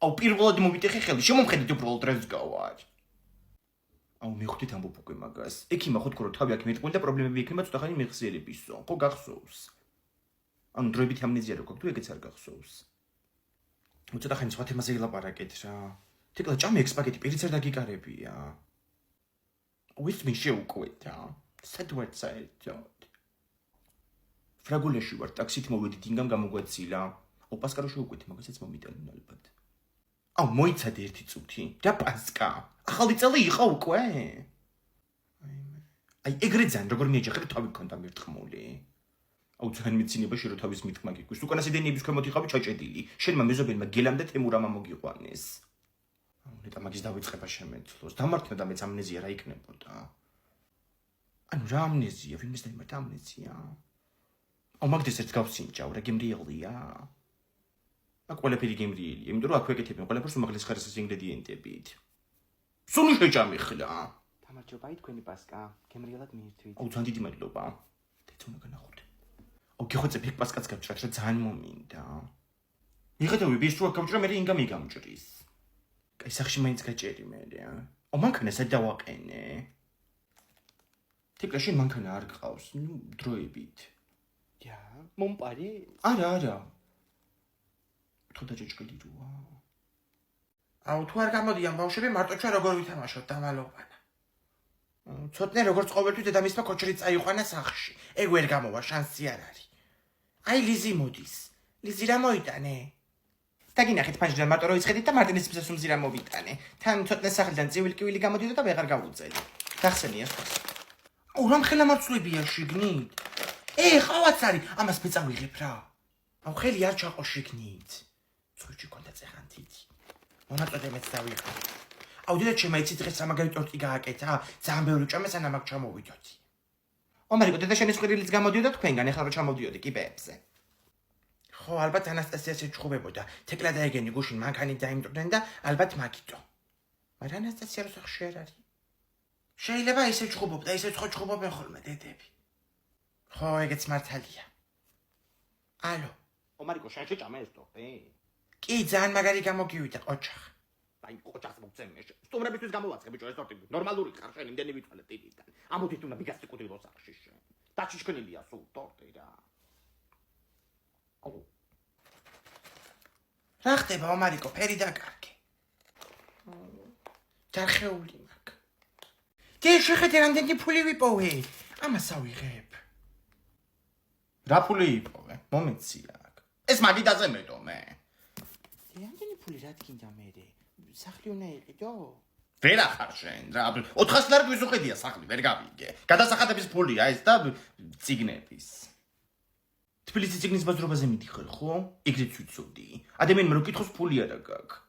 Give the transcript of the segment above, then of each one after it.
აუ პირველად მომიტეხე ხელი, შემომხედეთ უბრალოდ რას გავარ. აუ მივხვდით ამბობ უკვე მაგას. იქ იმახოთ რომ თავი აქ მეტყვი და პრობლემები იქნება ცოტახანი მიხსიერებისო. ხო გახსოვს? ანუ დროებით ამნეზია რო გაქვს თუ ეგეც არ გახსოვს. ცოტახანი სხვა თემაზე ილაპარაკეთ რა. თეკლა ჭამე ექსპაგეტი პირიც არ დაგიკარებია. ვის მინ შეუკვეთ რა. სად ვარ საერთოდ? ფრაგულეში ვარ, ტაქსით მოვედი, დინგამ გამოგვეცილა. აუ პასკარო შეუკვეთ, მაგასაც მომიტანენ ალბათ. აუ მოიცადე ერთი წუთი. რა პასკა? ახალი წელი იყო უკვე? აი ეგრე ძალიან როგორ მიეჯახებ თავი გქონდა მერტყმული. აუ ძალიან მეცინება რომ თავის მithმა გიგვრის. უკანასე დენიების ქვემოთ იყავი ჩაჭედილი. შენმა მეზობელმა გელამ და თემურამა მოგიყვანეს. აუ ნეტა მაგის დავიწყება შემეძლოს. დამარცხნა და მეც ამნეზია რა იქნებოდა. ანუ რა ამნეზია, ვინმეს დაიმართა ამნეზია? აუ მაგდეს ერთ გავსინჯავ, რა გემრიელია? აქ ყველაფერი გემრიელია, იმიტომ რომ აქ ვეკეთებენ ყველაფერს უმაღლეს ხარისხის ინგრედიენტებით. სულ შეჭამი ხლა. გამარჯობა, თქვენი პასკა. გემრიელად მიირთვით. აუ ძალიან დიდი მადლობა. დეცონა განახოთ. აუ გიხოცებ ეგ პასკაც გავჭრათ, რა ძალიან მომინდა. მიხედავი ბის რო გავჭრა მე ინგა მიგამჭრის. კაი სახში მაინც გაჭერი მე რა. აუ მანქანა სად დავაყენე? თეკლა შენ მანქანა არ გყავს, ნუ დროებით. Ja, მომპარი? არა. თუ დაჭეჭკილი როა. აუ თუ არ გამოდიან ბავშვები მარტო ჩვენ როგორ ვითამაშოთ დამალოვანა. ცოტნე როგორც ყოველთვის დედამისმა კოჩრი წაიყვანა სახში. ეგ ვერ გამოვა, შანსი არ არის. აი ლიზი მოდის. ლიზი რა მოიტანე? დაგინახეთ ფანჯრიდან მარტო რო იცხედით და მარტინის მსეს უმზი რა მოვიტანე. თან ცოტნე სახლიდან წივილ-კივილი გამოდიდა და ვეღარ გავუწელი. გახსენია ხოს. აუ რამ ხელა მარცვლებია შიგნით? ხავაც არის, ამას მეწავიღებ რა. აუ ხელი არ ჩაყო შიგნით. ცურჩი კონდა წეხანთითი. მომაწოდე მეც დავიღო. აუ დედა ჩემაიცი დღეს სამაგარი ტორტი გააკეთა, ძალიან ბევრი ჭამე სანამ აქ ჩამოვიდოდი. ომარიკო დედა შენი სყვირილიც გამოდიოდა თქვენგან, ეხლა რომ ჩამოვდიოდი კიბეებზე. ხო, ალბათ ანასტასიას ეჩხუბებოდა. თეკლა და ეგენი გუშინ მანქანი დაიმტვრდნენ და ალბათ მაგიტო. მაგრამ ანასტასია რო სახში არ არის. შეიძლება ისე ჩხუბობდა, ისე ჩხუბობენ ხოლმე დედები. ხო, ეგეც მართალია. ალო, ომარიკო შენ შეჭამე ეს ტორტი? კი, ძალიან მაგარი გამოგივიდა ყოჩახ. აი ყოჩახს მოგცემე. სტუმრებისთვის გამოვაცხე ბიჭო ეს ტორტი. ნორმალური ხარ შენ იმდენი ვითვალე ტირიდან. ამოდით უნდა მიგასწიკუდილო სახში შენ. დაჩიშქნილია სულ ტორტი რა. აუ რა ხდება ომარიკო, ფერი დაკარგე. დარხეული მაგ. დი შეხედე რამდენი ფული ვიპოვე. ამას ავიღებ. რა ფული იპოვე? მომეცია აქ. ეს მაგიდაზე მეტო მე. რამდენი ფული რა თქინდა მე? სახლი უნდა იყიდო? ვერ ახარ შენ რა. 400 ლარი გვიზუყედია სახლი, ვერ გავიგე. გადასახადების ფულია ეს და ციგნების. თბილისის ციგნის ბაზრობაზე მიდიხარ ხო? ეგრეც ვიცოდი. ადამიანმა რო კითხოს ფული არა გაქვს.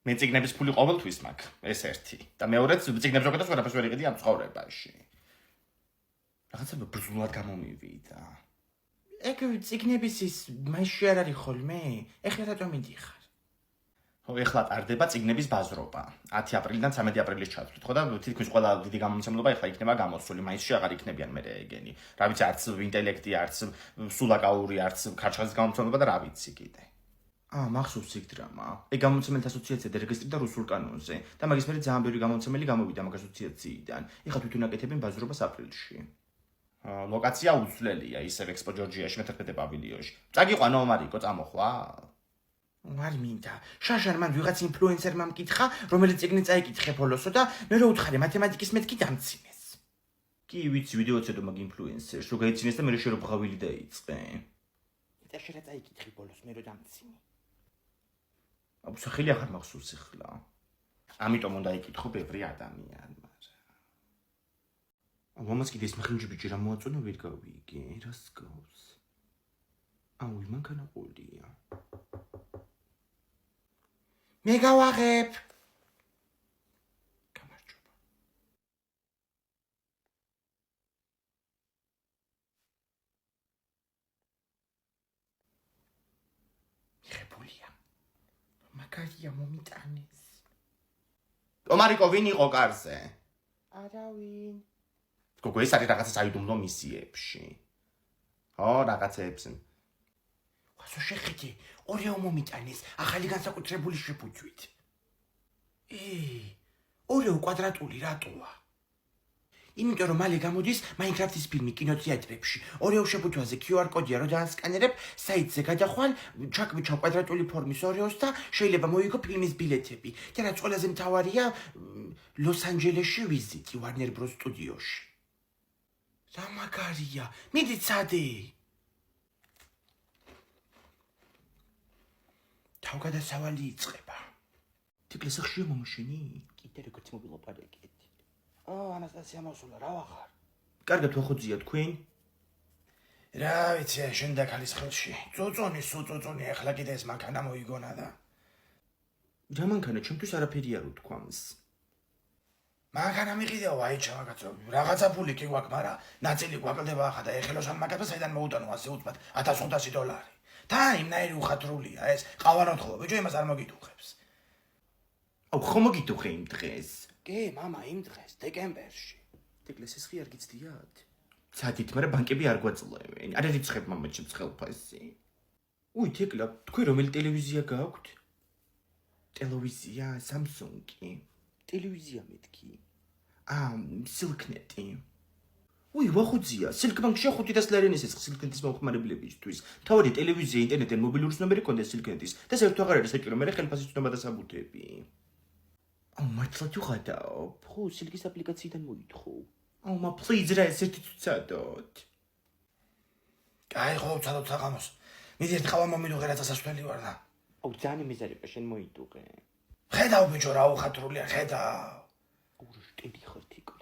მე ციგნების ფული ყოველთვის მაქვს, ეს ერთი. და მეორეც ციგნებს როკეთას ვერაფერს ვერ იყიდი ამ ცხოვრებაში. რაღაცა ბრძნულად გამომივიდა. ეგ ციგნების ის მასში არ არის ხოლმე? ეხლა რატომ მიდიხარ? ხო, ეხლა ტარდება ციგნების ბაზრობა. 10 აპრილიდან 13 აპრილის ჩათვლით, ხო და თითქმის ყველა დიდი გამომცემლობა ეხლა იქნება გამოსული, მაისში აღარ იქნებიან მე ეგენი. რა ვიცი, არც ინტელექტი, არც სულაკაური, არც ქარჩხალის გამომცემლობა და რა ვიცი კიდე. მახსოვს იქ დრამა. ეგ გამომცემელთა ასოციაცია დარეგისტრირდა რუსულ კანონზე და მაგის მერე ძალიან ბევრი გამომცემელი გამოვიდა მაგ ასოციაციიდან. ეხლა თვითონ აკეთებენ ბაზრობას აპრილში. ლოკაცია უცვლელია, ისევ ექსპო ჯორჯიაში მე-11 პავილიონში. წაგიყვანო ომარიკო, წამოხვალ. არ მინდა. შაშარ მან ვიღაც ინფლუენსერმა მკითხა, რომელიც ციგნი წაიკითხე ბოლოსო და მე რო უთხარი მათემატიკის მეთქი დამცინეს. კი, ვიცი, ვიდეოც ედო მაგ ინფლუენსერს, რო გაიცინეს და მე რო ბღავილი დაიწყე. და შენ რა წაიკითხი ბოლოს მე რო დამცინე. აუ სახელი აღარ მახსოვს ეხლა. ამიტომ უნდა იკითხო ბევრი ადამიანმა. ამას კიდე ეს მახინჯი ბიჭი რა მოაწონა ვერ გავიგე, რას გავს? აუ მანქანა ყოლია. მე გავაღებ. გამარჯობა. მიღებულია. მაგარია მომიტანეს. ომარიკო ვინ იყო კარზე? არავინ. გოგო ეს არის რაღაცა საიდუმლო მისიებში. ო, რაღაცებს. ასო შეხედე, ორეო მომიტანეს ახალი განსაკუთრებული შეფუძვით. ორეო კვადრატული რატოა? იმიტომ რომ მალე გამოდის Minecraft-ის ფილმი კინოთეატრებში. ორეო შეფუთვაზე QR კოდია, რომ დაასკანერებ, საიტზე გადახვალ, ჩაკვიჩა კვადრატული ფორმის ორეოს და შეიძლება მოიგო ფილმის ბილეთები. და რაც ყველაზე მთავარია, ლოს-ანჯელესში ვიზიტი Warner Bros. სტუდიოში. რა მაგარია, მიდით სადე? თავგადასავალი იწყება. თიკლეს ხშია მომშენი? კიდე როგორც მობილოპარაკეთ. ანასტასია მოსულა, რა ვახარ? კარგად ვახოძია თქვენ? რა ვიცი, შენ და ქალის ხელში. წოწონი, ახლა კიდე ეს მანქანა მოიგონა და. რა მანქანა, ჩემთვის არაფერი არ უთქვამს. მანქანა მიყიდეო, აი ჩავაგაცო. რაღაცა ფული კი გვაქვს, მაგრამ ნაწილი გვაკლდება ახლა და ეხელოს ამ მანქანას საიდან მოუტანო ასე უცბად $1500. და იმნაირი უხათრულია ეს. ყავაროთხო, ბიჭო იმას არ მოგიტუხებს. აუ, ხომ მოგიტუხე იმ დღეს? კი, მამა, იმ დღეს, დეკემბერში. თიკლეს ეს ხი არ გიცდიათ? ცადით, მაგრამ ბანკები არ გვაწლევენ. არ არიცხებ მამაჩემს ხელფასი. უი, თიკლა, თქვენ რომელი ტელევიზია გაქვთ? ტელევიზია, Samsung-ი. ტელევიზია მეთქი. Silknet-ი. უი, ვახუძია, Silkbank-ში 500 ლარიანის ეს Silknet-ის მომხმარებლებისთვის. თავადი ტელევიზია, ინტერნეტი, მობილური ნომერი კონდეს Silknet-ის და საერთოდ აღარ არის საჭირო, მე ხელფასის ცნობა და საბუთები. მართლა თუ გადაობ? ხო, Silk-ის აპლიკაციიდან მოითხოვ. please რა ეს ერთი წადოთ. კაი, ხო, წადოთ საღამოს. მიდი ერთ ყავა მომიდუღე რაც ასასვლელი ვარ და. ძალიან მიზარება შენ მოიდუღე. ხედავ ბიჭო რა უხათრულია, ხედავ. ურშტები ხარ თიკლა.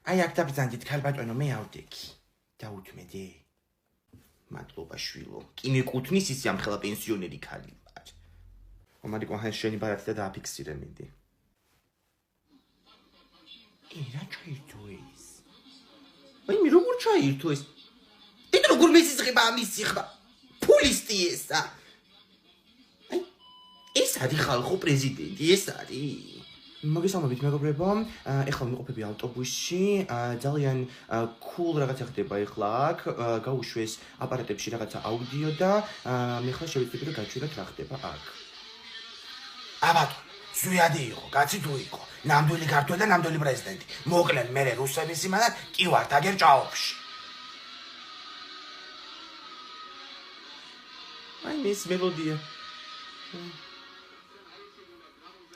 აი აქ დაბრძანდით ქალბატონო მე ავდექი. დაუთმედე. მადლობა შვილო. კი მეკუთვნის ისი ამხელა პენსიონერი ქალი ვარ. მომარიკო ჰენ შენი ბარათი და დააფიქსირე მიდი. რა ჩაირთო ეს? აი მე როგორ ჩაირთო ეს? ეს როგორ მესიცხება ამისი ხმა? ფულისტი ესა. აი ეს არის ხალხო პრეზიდენტი, ეს არის. მოგესალმებით მეგობრებო, ეხლა ვიმყოფები ავტობუსში, ძალიან cool რაღაცა ხდება ეხლა აქ, გაუშვეს აპარატებში რაღაცა აუდიო და მე ხლა შევეცდები რომ გაჩვენოთ რა ხდება აქ. აბატონო, ზვიადი იყო, კაცი თუ იყო, ნამდვილი ქართველი და ნამდვილი პრეზიდენტი. მოკლედ მე რუსების იმანა კი ვარ თაგერ ჭაობში. აი ეს მელოდია.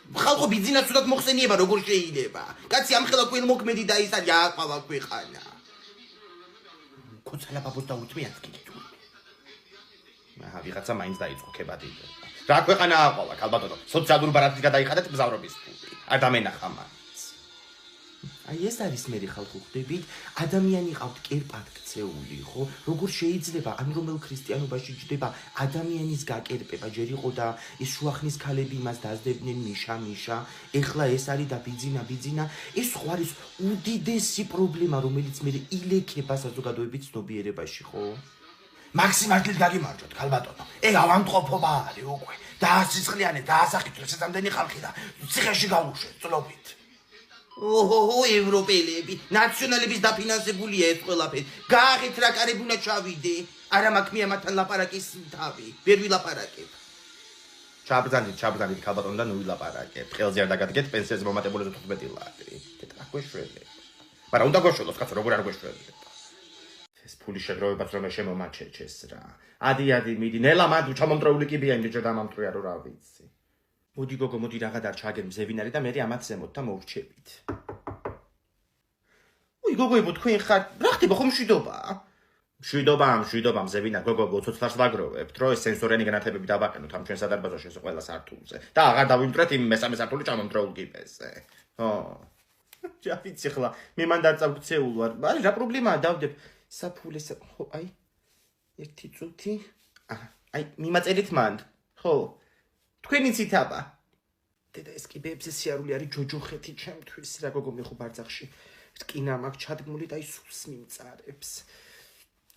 ხალხო ბიზნესს უდად მოხსენიება როგორ შეიძლება? კაცი ამხელა ქვენ მოქმედი და ის არის აყავა ქვეყანა. კოცალა ბაბოს დაუთმიათ კიდე თუ. აჰა, ვიღაცა მაინც დაიწყო ქებადი. რა ქვეყანა აყავა, ქალბატონო? სოციალური ბარათით გადაიხადეთ მგზავრობის ფული. არ დამენახა მაინც. აი ეს არის მე ხალხო ხდებით, ადამიანი ყავთ კერპად ქცეული, ხო? როგორ შეიძლება ან რომელ ქრისტიანობაში ჯდება ადამიანის გაკერპება, ჯერ იყო და ის შუახნის ქალები იმას დაძდებდნენ მიშა, ეხლა ეს არის და ბიძინა, ეს ხო არის უდიდესი პრობლემა, რომელიც მე ილექება საზოგადოების ცნობიერებაში, ხო? მაქსიმალურად გაგიმარჯვოთ, ქალბატონო. ავანტყოფობა არის უკვე. დაასიცხლიანეთ, დაასახით ესამდენი ხალხი და ციხეში გავუშვეთ, წლობით. ოჰო, ევროპელები, ნაციონალების დაფინანსებულია ეს ყველაფერი. გააღეთ რა კარები უნდა ჩავიდე. არა მაქვს მე ამათთან ლაპარაკის თავი. ვერ ვილაპარაკებ. ჩაბრძანდით ქალბატონო და ნუ ვილაპარაკებ. ხელზე არ დაგადგეთ პენსიაზე მომატებული 15 ლარი. რა გვეშველებ. მაგრამ უნდა გვეშველოს კაცო, როგორ არ გვეშველებ. ეს ფული შეგროვებაც რომ შემომაჩეჩეს რა. ადი, მიდი, ნელა მანდ ჩამომტრეული კიბია იმდენჯერ დამამტრია რომ რა ვიცი. მოდი გოგო, მოდი რაღა დარჩაგერ მზევინარი და მე ამათ ზემოთ და მოვრჩებით. უი გოგოებო, თქვენ ხარ, რა ხდება ხომ მშვიდობა? მშვიდობა მზევინარი, გოგო, ცოცხლას ვაგროვებთ, რომ ეს სენსორიანი განათებები დავაყენოთ ამ ჩვენ სადარბაზოში ყველა სართულზე და აღარ დავიმტრეთ იმ მესამე სართული ჩამომტრეულ კიბეზე. ხო. რა ვიცი ხლა, მე მან დაწავქცეულ ვარ. აი რა პრობლემაა, დავდებ საფულეს, ხო, აი ერთი წუთი. აი მიმაწერით მანდ. ხო. თქვენი ციტაბა. დედა ეს კიბეებზე სიარული არის ჯოჯოხეთი ჩემთვის, რა გოგო მე ხო ბარძახში. რკინა მაქვს ჩადგმული და ის სულს მიმწარებს.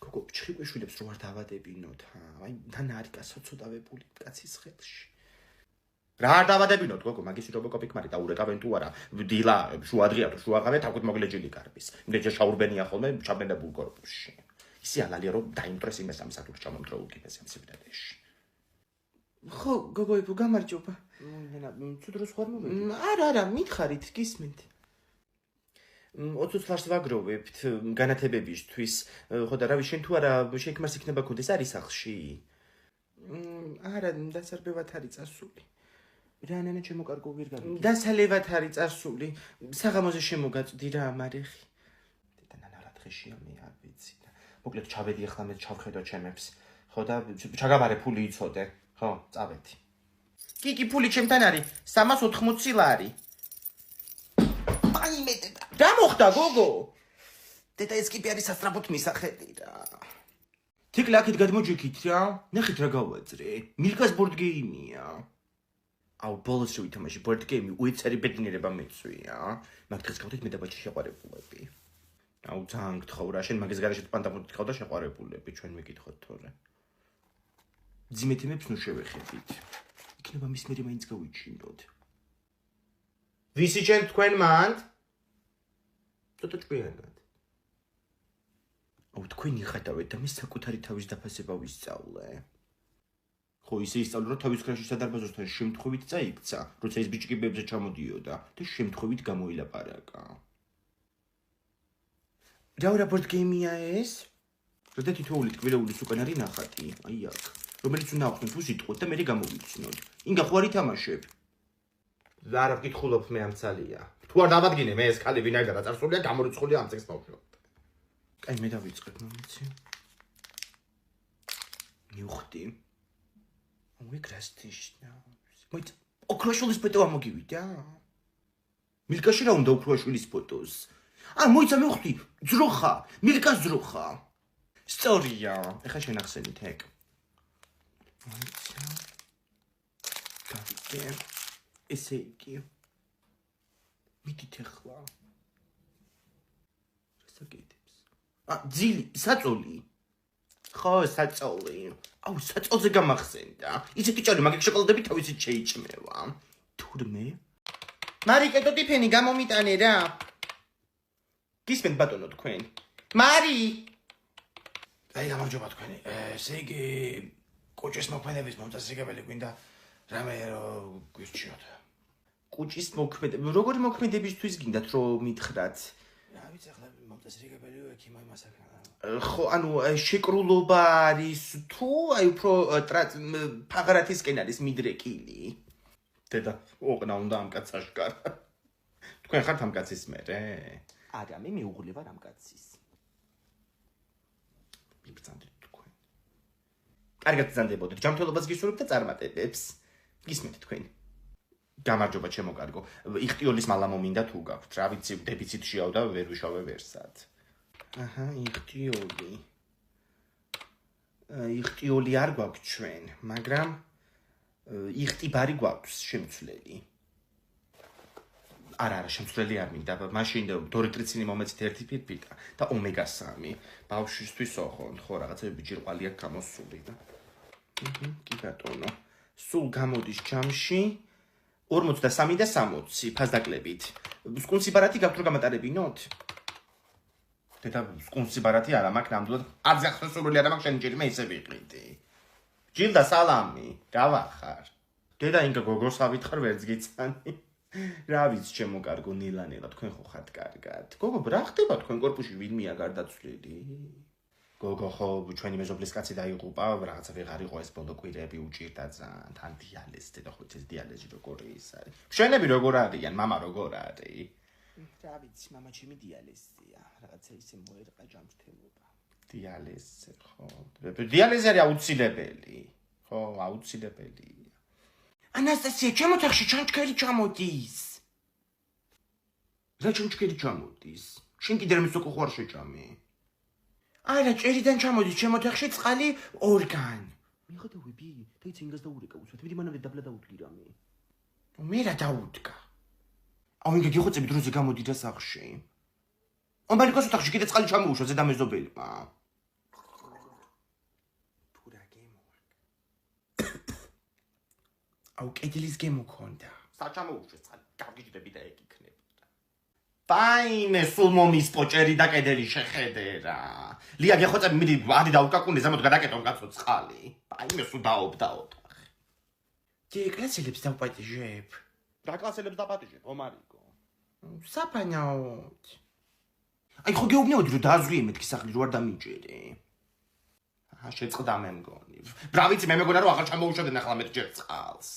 გოგო, ჩხიყვიშვილებს რომ არ დავადებინოთ, აი დანარიკა სოცოდავებული კაცის ხელში. რა არ დავადებინოთ, გოგო, მაგის რობოკოპი კმარი და ურეკავენ თუ არა, დილა, შუადღია თუ შუაღამე თავით მოგლეჯილი კარბის. იმდენჯერ შაურბენია ხოლმე ჩაბნელებულ კორპუსში. ისი ალალია რომ დაიმტრეს იმ მესამე სართულის ჩამომტრეულ კიბეზე სიბრალეში. ხო, გოგოებო, გამარჯობა. თუ დროს ხარ მომედი? არა, მითხარით, გისმენთ. 20 ლარს ვაგროვებთ განათებებისთვის. ხო და რავი, შენ თუ არა შექმარს იქნება გქონდეს არის სახლში? არა, დასარბევად არის წასული. რა ნანა ჩემო კარგო ვერ გამიგე. დასალევად არის წასული. საღამოზე შემოგაწვდი რა ამარეხი. და ნანა რა დღეშია მე არ ვიცი. მოკლედ ჩავედი ახლა მე ჩავხედო ჩემებს. ხო და ჩაგაბარე ფული იცოდე. ხო, წავედი. კი, ფული ჩემთან არის 380 ლარი. აი მე დედა. რა მოხდა გოგო? დედა ეს კიპი არის სასწრაფოდ მისახედი რა. თიკლაკით გადმოჯექით რა. ნახეთ რა გავაძრე. მილკას ბორდ გეიმია. აუ ბოლოს რო ვითამაში ბორდ გეიმი უეცარი ბედნიერება მეცვია. მაგ დღეს გავდეთ მე და ბაჭი შეყვარებულები. აუ ძალიან გთხოვ რა, შენ მაგის გარეშე პანდა მოგთხოვ და შეყვარებულები, ჩვენ მეკითხოთ თორე. ძიმეთიმებს ნუ შევეხებით. იქნება მის მერე მაინც გავიჩინოთ. ვისი ჩვენ თქვენ მანდ? ცოტა ჭკვიანად. აუ თქვენ იხატავეთ და მე საკუთარი თავის დაფასება ვისწავლე. ხო ისე ისწავლე რომ თავის ქრაში სადარბაზოსთან შემთხვევით წაიქცა, როცა ის ბიჭი კიბეებზე ჩამოდიოდა და შემთხვევით გამოილაპარაკა. რა ბორდ გეიმია ეს? როცა თითოეული ტკბილეულის უკან არის ნახატი, აი აქ. რომელიც უნდა ახსნათ უსიტყვოთ და მე გამოვიცნოთ. ინგა ხო არ ითამაშებ? არა ვკითხულობ მე ამ ცალია. თუ არ დავადგინე მე ეს ქალი ვინაიდან დაწარსულია, გამორიცხულია ამ წელს ბავშვად. კაი მე დავიწყებ მომიცი. ნიუხტი. ვიკრასტიშნა. მოიც ოქროშვილის ფოტო ამოგივიდა. მილკაში რა უნდა ოქროშვილის ფოტოს? მოიცა მივხვდი, ძროხა, მილკა ძროხა. სწორია. ეხლა შენახსენით ეგ. მოიცა. გავიგე. ესე იგი. მიდით ახლა. რასაკეთებს? ძილი, საწოლი. ხო, საწოლი. აუ, საწოლზე გამახსენდა. ისეთი ჭარი მაგის შოკოლადები თავისით შეიჭმევა. თურმე? მარი, კეთო ტიფენი გამომიტანე რა. გისმენთ ბატონო თქვენ? მარი! აი, გამარჯობა თქვენი. ესე იგი, კუჭის მოქმედების მომწესრიგებელი გვინდა რამე გვირჩიოთ. კუჭის მოქმედება, როგორი მოქმედებისთვის გინდათ რომ მითხრათ? რა ვიცი ახლა მომწესრიგებელი ექიმა იმასაკა. ხო, ანუ შეკრულობა არის თუ აი უფრო ფაღარათისკენ არის მიდრეკილი. დედა, ოყნა უნდა ამ კაცს აშკარა. თქვენ ხართ ამ კაცის მერე? არა, მე მეუღლე ვარ ამ კაცის. მიბრძანდით თქვენ. კარგად ბრძანდებოდეთ, ჯანმრთელობას გისურვებთ და წარმატებებს. გისმენთ თქვენ. გამარჯობა ჩემო კარგო. იხტიოლის მალა მომინდა თუ გაქვთ. რა ვიცი, დეფიციტშიაო და ვერ ვიშავე ვერსად. აჰა, იხტიოლი არ გვაქვს ჩვენ, მაგრამ იხტიბარი გვაქვს შემცვლელი. არა, შემცვლელი არ მინდა. მაშინ დორიტრიცინი მომეცით ერთი ფირფიტა და ომეგა 3. ბავშვისთვის ოღონდ, ხო, რაღაცები ჯირყვალი აქვს გამოსული და. კი ბატონო. სულ გამოდის ჯამში 43 და 60 ფასდაკლებით. სკუნსიბარათი გაქვთ რომ გამატარებინოთ? დედა, სკუნსიბარათი არა მაქვს ნამდვილად. არც ახსოვსული არა მაქვს შენი ჭირი, მე ისე ვიყრიდი. ჯილდა სალამი, გავახარ. დედა, ინკა გოგოს ავითხარ ვერც გიცანი. რა ვიცი ჩემო კარგო ნილანელა, თქვენ ხო ხართ კარგად. გოგო, რა ხდება თქვენ კორპუსში ვინმეა გარდაცვლილი? გოგო ხო ჩვენი მეზობლის კაცი დაიღუპა, რაღაცა ვეღარ იყო ეს ბოლო კვირები უჭირდა ძალიან. თან დიალეზი და ხო ეს დიალეზი როგორი ის არის. შენები როგორ არიან, მამა როგორ არის? რა ვიცი, მამა ჩემი დიალეზია, რაღაცა ისე მოერყა ჯანმრთელობა. დიალეზი ხო. დიალეზი არის აუცილებელი. ხო, აუცილებელია. ანასტასია, ჩემო თახში ჩანჩქერი ჩამოდის. რა ჩანჩქერი ჩამოდის? შენ კიდე რამე სოკო ხوار შეჭამე. არა, ჭერიდან ჩამოდის ჩემო თახში წყალი ორგან. მიხედავები, თეიც ინგას დაურეკა უსვათ, მიდი მანამდე დაბლა დაუდგი რამე. მე რა დაუდგა? აუ, ინგა გიხოცები დროზე გამოდი რა სახში. ომბალიკოს ოთახში კიდე წყალი ჩამოუშვა ზედამეზობელმა. თუ რა გემოაკ. აუ, კედლის გემო ქონდა. საჩამოუშვეს წყალი, გავგიჯდები და ეგ იქნება. ფაინე, სულ მომის პოჭერი და კედელი შეხედე რა. ლია გეხოცები, მიდი, ადი დაუკაკუნე, ზემოთ გადაკეტონ კაცო წყალი. ფაინე, სულ დაობ. დი კლასელებს დავპატიჟებ. რა კლასელებს დაპატიჟებ, ომარიკო? საფანაოდ. აი ხო გეუბნეოდი რომ დააზვიე მეთქი სახლი რო არ დამიჭერე. შეწყდა მე მგონი. რა ვიცი, მე მეგონა რომ აღარ ჩამოუშვებდნენ ახლა მე ჯერ წყალს.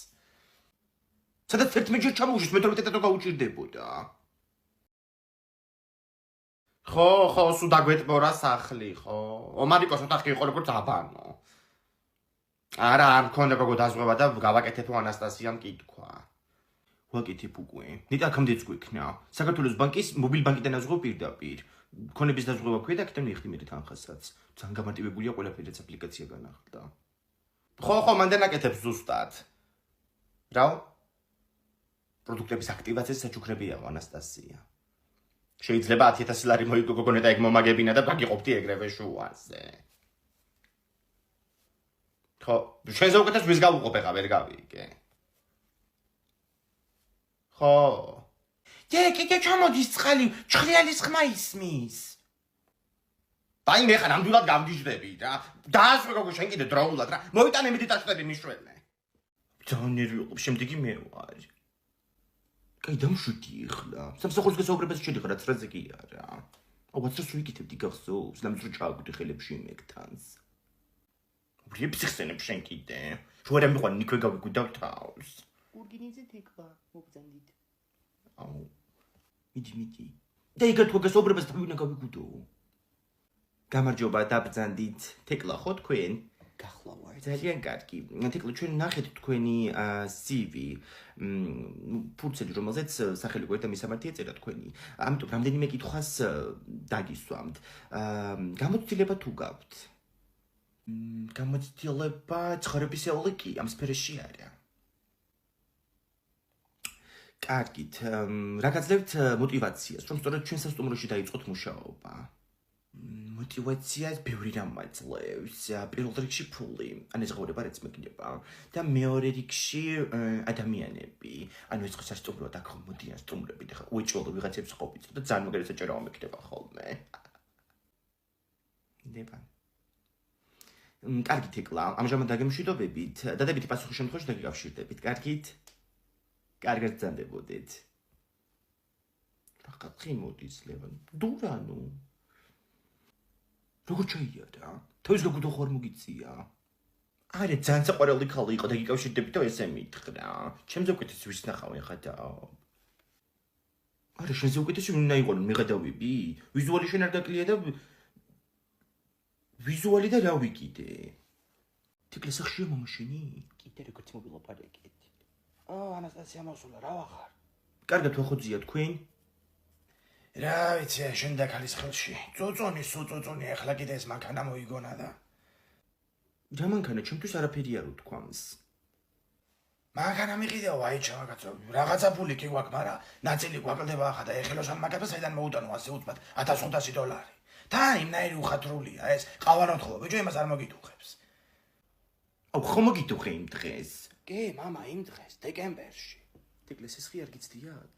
სადაც 11 ჯერ ჩამოუშვეს, მე-12 გაუჭირდებოდა. ხო, სულ დაგვეტბორა სახლი, ხო. ომარიკოს ოთახი იყო როგორც აბანო. არა, არ მქონდა გოგო დაზღვევა და გავაკეთებ ანასტასიამ კითხვა. ვაკეთებ უკვე. ნიტა კამდეც გვექნა. საქართველოს ბანკის მობილ ბანკიდან აზღვევ პირდაპირ. ქონების დაზღვევა ქვია და აქედან მიხდი მე თანხასაც. ძალიან გამარტივებულია ყველაფერიც აპლიკაცია განახლდა. ხო, მანდ ნაკეთებს ზუსტად. რა? პროდუქტების აქტივაციას საჩუქრებია ანასტასია. შეიძლება 10000 ლარი მოიგო გოგონე და ეგ მომაგებინა და გაგიყოფდი ეგრევე შუაზე. ხო, შენზე უკეთეს ვის გავუყოფ ეხა ვერ გავიგე. ხო. კიდე ჩამოდის წყალი, ჩხრიალის ხმა ისმის. დაი მე ხარ ნამდვილად გავგიჟდები რა. დაასვე გოგო შენ კიდე დროულად რა. მოიტანე მიდი ტაშტები მიშვენე. ძალიან ნერვიულობ, შემდეგი მე ვარ. კაი დამშვიდი ეხლა. სამსახურის გასაუბრებას შედიხარ რაც რაზე კი არა. აუ, ვაცრას ვიკეთებდი გახსოვს, ნამის რო ჩააგდე ხელებში მეკთანს. ვიფსიხსენებ შენ კიდე. რო არ მიყვან იქვე გავიგვიდავ თავს. გურგინიძე თეკვა მობძანდით. აუ, მიდი. და იგივე თუ გასაუბრებას თავი უნდა გავიგუდო. გამარჯობა, დაბრძანდით. თეკლა ხო თქვენ? გახლავართ. ძალიან კარგი. თეკლო ჩვენ ნახეთ თქვენი CV, ფურცელი, რომელზეც სახელი გვერდა მისამართი ეწერა თქვენი. ამიტომ რამდენიმე კითხვას დაგისვამთ. გამოცდილება თუ გაქვთ? გამოცდილება ცხოვრებისეული კი ამ სფეროში არა. კარგით, რა გაძლევთ мотивაციას, რომ სწორედ ჩვენ სასტუმროში დაიწყოთ მუშაობა? мотивაციას ბევრი რამ აძლევს. პირველ რიგში ფული, ან ეს ღირება რაც მეკნება და მეორე რიგში ადამიანები. ანუ ეს ხო სასტუმროა აქ მოდიან სტუმრები და უეჭველო ვიღაცებს ყოფით და ძალიან მაგარი საჭირო მეკნება ხოლმე. ნება. კარგი თეკლა, ამჟამად დაგემშვიდობებით. დადებითი პასუხის შემთხვევაში დაგიკავშირდებით. კარგით? კარგად ბრძანდებოდეთ. რაღაცი მოდის ლევან. დურანო. როგორ ჩაიარა? თავის გაგუდო ხوار მოგიწია. არა, ძალიან საყვარელი ხალი იყო და გიკავშირდებით და ესე მითხრა. ჩემზე უკეთეს ვის ნახავენ ხადა? არა, შენზე უკეთესი უნდა იყო მიღადავები. ვიზუალი შენ არ გაკლია და ვიზუალი და რა ვიკიდე? თეკლე სახშია მომშენი? კიდე როგორც მობილოპარაკეთ. ანასტასია მოსულა, რა ვახარ? კარგად ვახოძია თქვენ? რა ვიცი, შენ და ქალის ხელში. წოწონი, ახლა კიდე ეს მანქანა მოიგონა და რა მანქანა, ჩემთვის არაფერი არ უთქვამს. მანქანა მიყიდეო, აი ჩავაგაცო. რაღაცა ფული კი გვაქვს, მაგრამ ნაწილი გვაკლდება ახლა და ეხელოსან მაგას საიდან მოუტანო ასე უცბად $1500. და იმნაირი უხათრულია ეს. ყავანოთხო, ბიჭო იმას არ მოგიტუხებს. აუ, ხომ მოგიტუხე იმ დღეს? კი, მამა, იმ დღეს, დეკემბერში. თეკლე სესხი არ გიცდიათ?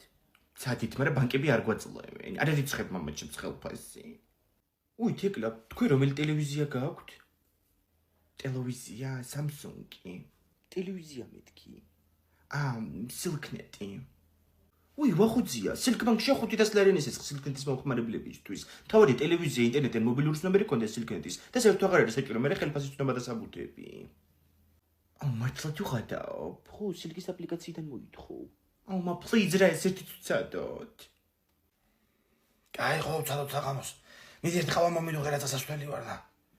ცადით, მაგრამ ბანკები არ გვაწლევენ. არ ერიცხებ მამა ჩემს ხელფასი. უი, თეკლა, თქვენ რომელი ტელევიზია გაქვთ? ტელევიზია, Samsung-ი. ტელევიზია მეთქი. Silknet-ი. უი, ვახუძია, Silkbank-ში 500 ლარი ეს Silknet-ის მომხმარებლებისთვის. თავი ტელევიზია, ინტერნეტი, მობილური ცნობები ქონდა Silknet-ის და საერთოდ აღარ არის საჭირო, მე ხელფასის ცნობა და საბუთები. აუ, მართლა თუ ხადაო? ხო, Silk-ის აპლიკაციიდან მოითხოვ. აუ, please რა ესეთი ცუდად. აი, ხო, ცადოთ საღამოს. მიდი ერთ ყავა მომიდუღე რაცა სასვლელი ვარ და.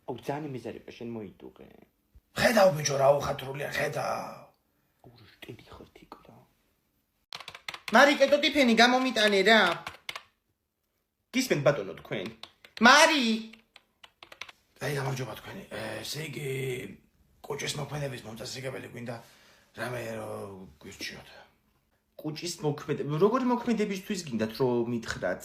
აუ, ძალიან მიზარება შენ მოიტუღე. ხედავ ბიჭო რა უხათრულია, ხედავ. ურშტელი ხარ თიკლა. მარი, კეთო ტიფენი გამომიტანე რა. გისმენთ ბატონო თქვენ? მარი! აი, გამარჯობა თქვენი. ესე იგი, კოჭის მოქმედების მომწესრიგებელი გვინდა რამე გვირჩიოთ. კუჭის მოქმედება, როგორი მოქმედებისთვის გინდათ რომ მითხრათ?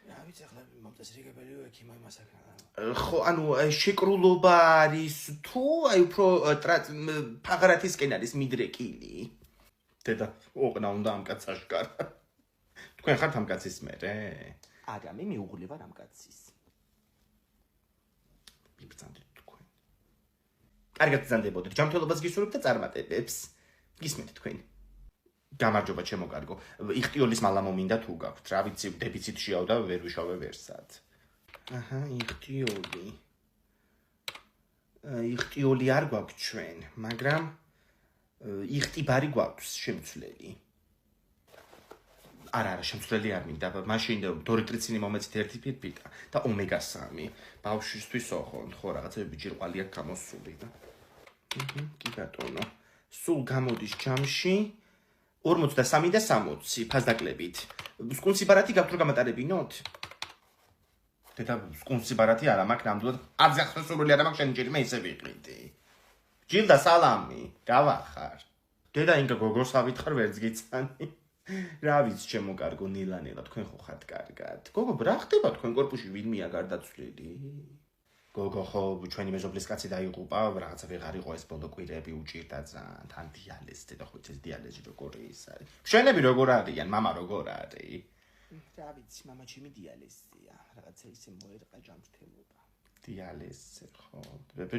რა ვიცი, ახლა მომწესრიგებელი ექიმა იმასაკრა. ხო, ანუ შეკრულობა არის თუ აი უფრო ფაღარათისკენ არის მიდრეკილი. დედა, ოყნა უნდა ამ კაცს აშკარა. თქვენ ხართ ამ კაცის მერე? არა, მე მეუღლე ვარ ამ კაცის. მიბრძანდეთ თქვენ. კარგად ბრძანდებოდეთ, ჯანმრთელობას გისურვებთ და წარმატებებს. გისმენთ თქვენ. გამარჯობა ჩემო კარგო. იხტიოლის მალა მომინდა თუ გაქვთ. რა ვიცი, დეფიციტშიაო და ვერ ვიშავე ვერსად. აჰა, იხტიოლი არ გვაქვს ჩვენ, მაგრამ იხტიბარი გვაქვს შემცვლელი. არა, შემცვლელი არ მინდა, მაშინ დორიტრიცინი მომეცით ერთი ფირფიტა და ომეგა-3. ბავშვისთვის ხო, რაღაცები ჯირყვალი აქვს გამოსული და. კი ბატონო. სულ გამოდის ჯამში 43 და 60 ფასდაკლებით. სკუნსიბარათი გაქვთ რომ გამატარებინოთ? დედა, სკუნსიბარათი არა მაქვს ნამდვილად. არც ახსოვსებული არა მაქვს შენი ჯერი მე ისე ვიყრიდი. ჯილდა სალამი, რა ვახარ? დედა ინკა გოგოს ავითხარ ვერც გიცანი. რა ვიცი ჩემო კარგო ნილანელა თქვენ ხო ხართ კარგად. გოგო, რა ხდება თქვენ კორპუსში ვინმეა გარდაცვლილი? გოგო ხო ჩვენი მეზობლის კაცი დაიღუპა, რაღაცა ვეღარ იყო ეს ბოლო კვირები უჭირდა ძალიან. თან დიალეზი და ხო ეს დიალეზი როგორი ის არის? შენები როგორ არიან, მამა როგორ არის? რა ვიცი, მამა ჩემი დიალეზია, რაღაცა ისე მოერყა ჯანმრთელობა. დიალეზი ხო.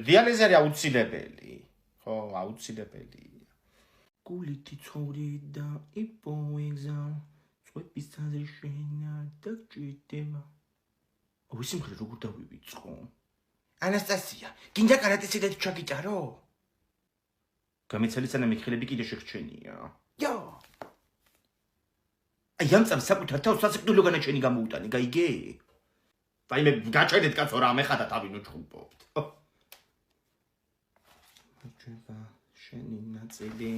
დიალეზი არის აუცილებელი. ხო, აუცილებელია. გულით იცორი და იპოეგზა, წვების თაზე შენა და ჭირდება. აუ ის მხრივ როგორ დავივიწყო? ანასტასია, გინდა კარატესიდეთ ჩაგიტარო? გამიცელი სანამ მიხილები კიდე შეხრჩენია. იო. აი ამ წამს საკუთარ თავს სასიკვდილო განაჩენი გამოუტანი, გაიგე? აი მე გაჭედეთ კაცო რა, მე ხადა თავი ნუჩხუბობთ. გაჩვევა შენი ნაწილი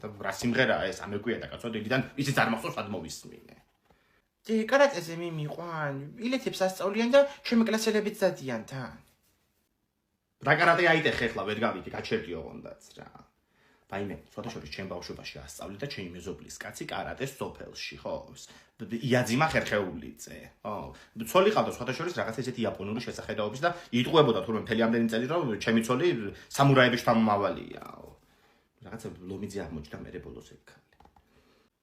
და რა სიმღერაა ეს ამეგვია და კაცო დილიდან ისიც არ მახსოვს სად მოვისმინე კარატეზე მიმიყვან ბილეთებს ასწავლიან და ჩემი კლასელებიც დადიან თან რა კარატე აიტეხე ხლა ვერ გავიგე გაჩერდიო ოღონდაც რა ვაიმე სხვათა შორის ჩემ ბავშვობაში ასწავლე და ჩემი მეზობლის კაცი კარატეს სოფელში ხო იაძიმა ხერხეულიძე ხო ცოლი ყავდა სხვათა შორის რაღაც ესეთი იაპონური შესახედაობის და იტყუებოდა თურმე მთელი ამდენი წელი რომ ჩემი ცოლი სამურაების შთამომავალია რაღაცა ლომიძე აღმოჩნდა მე ბოლოს ეგ ხალე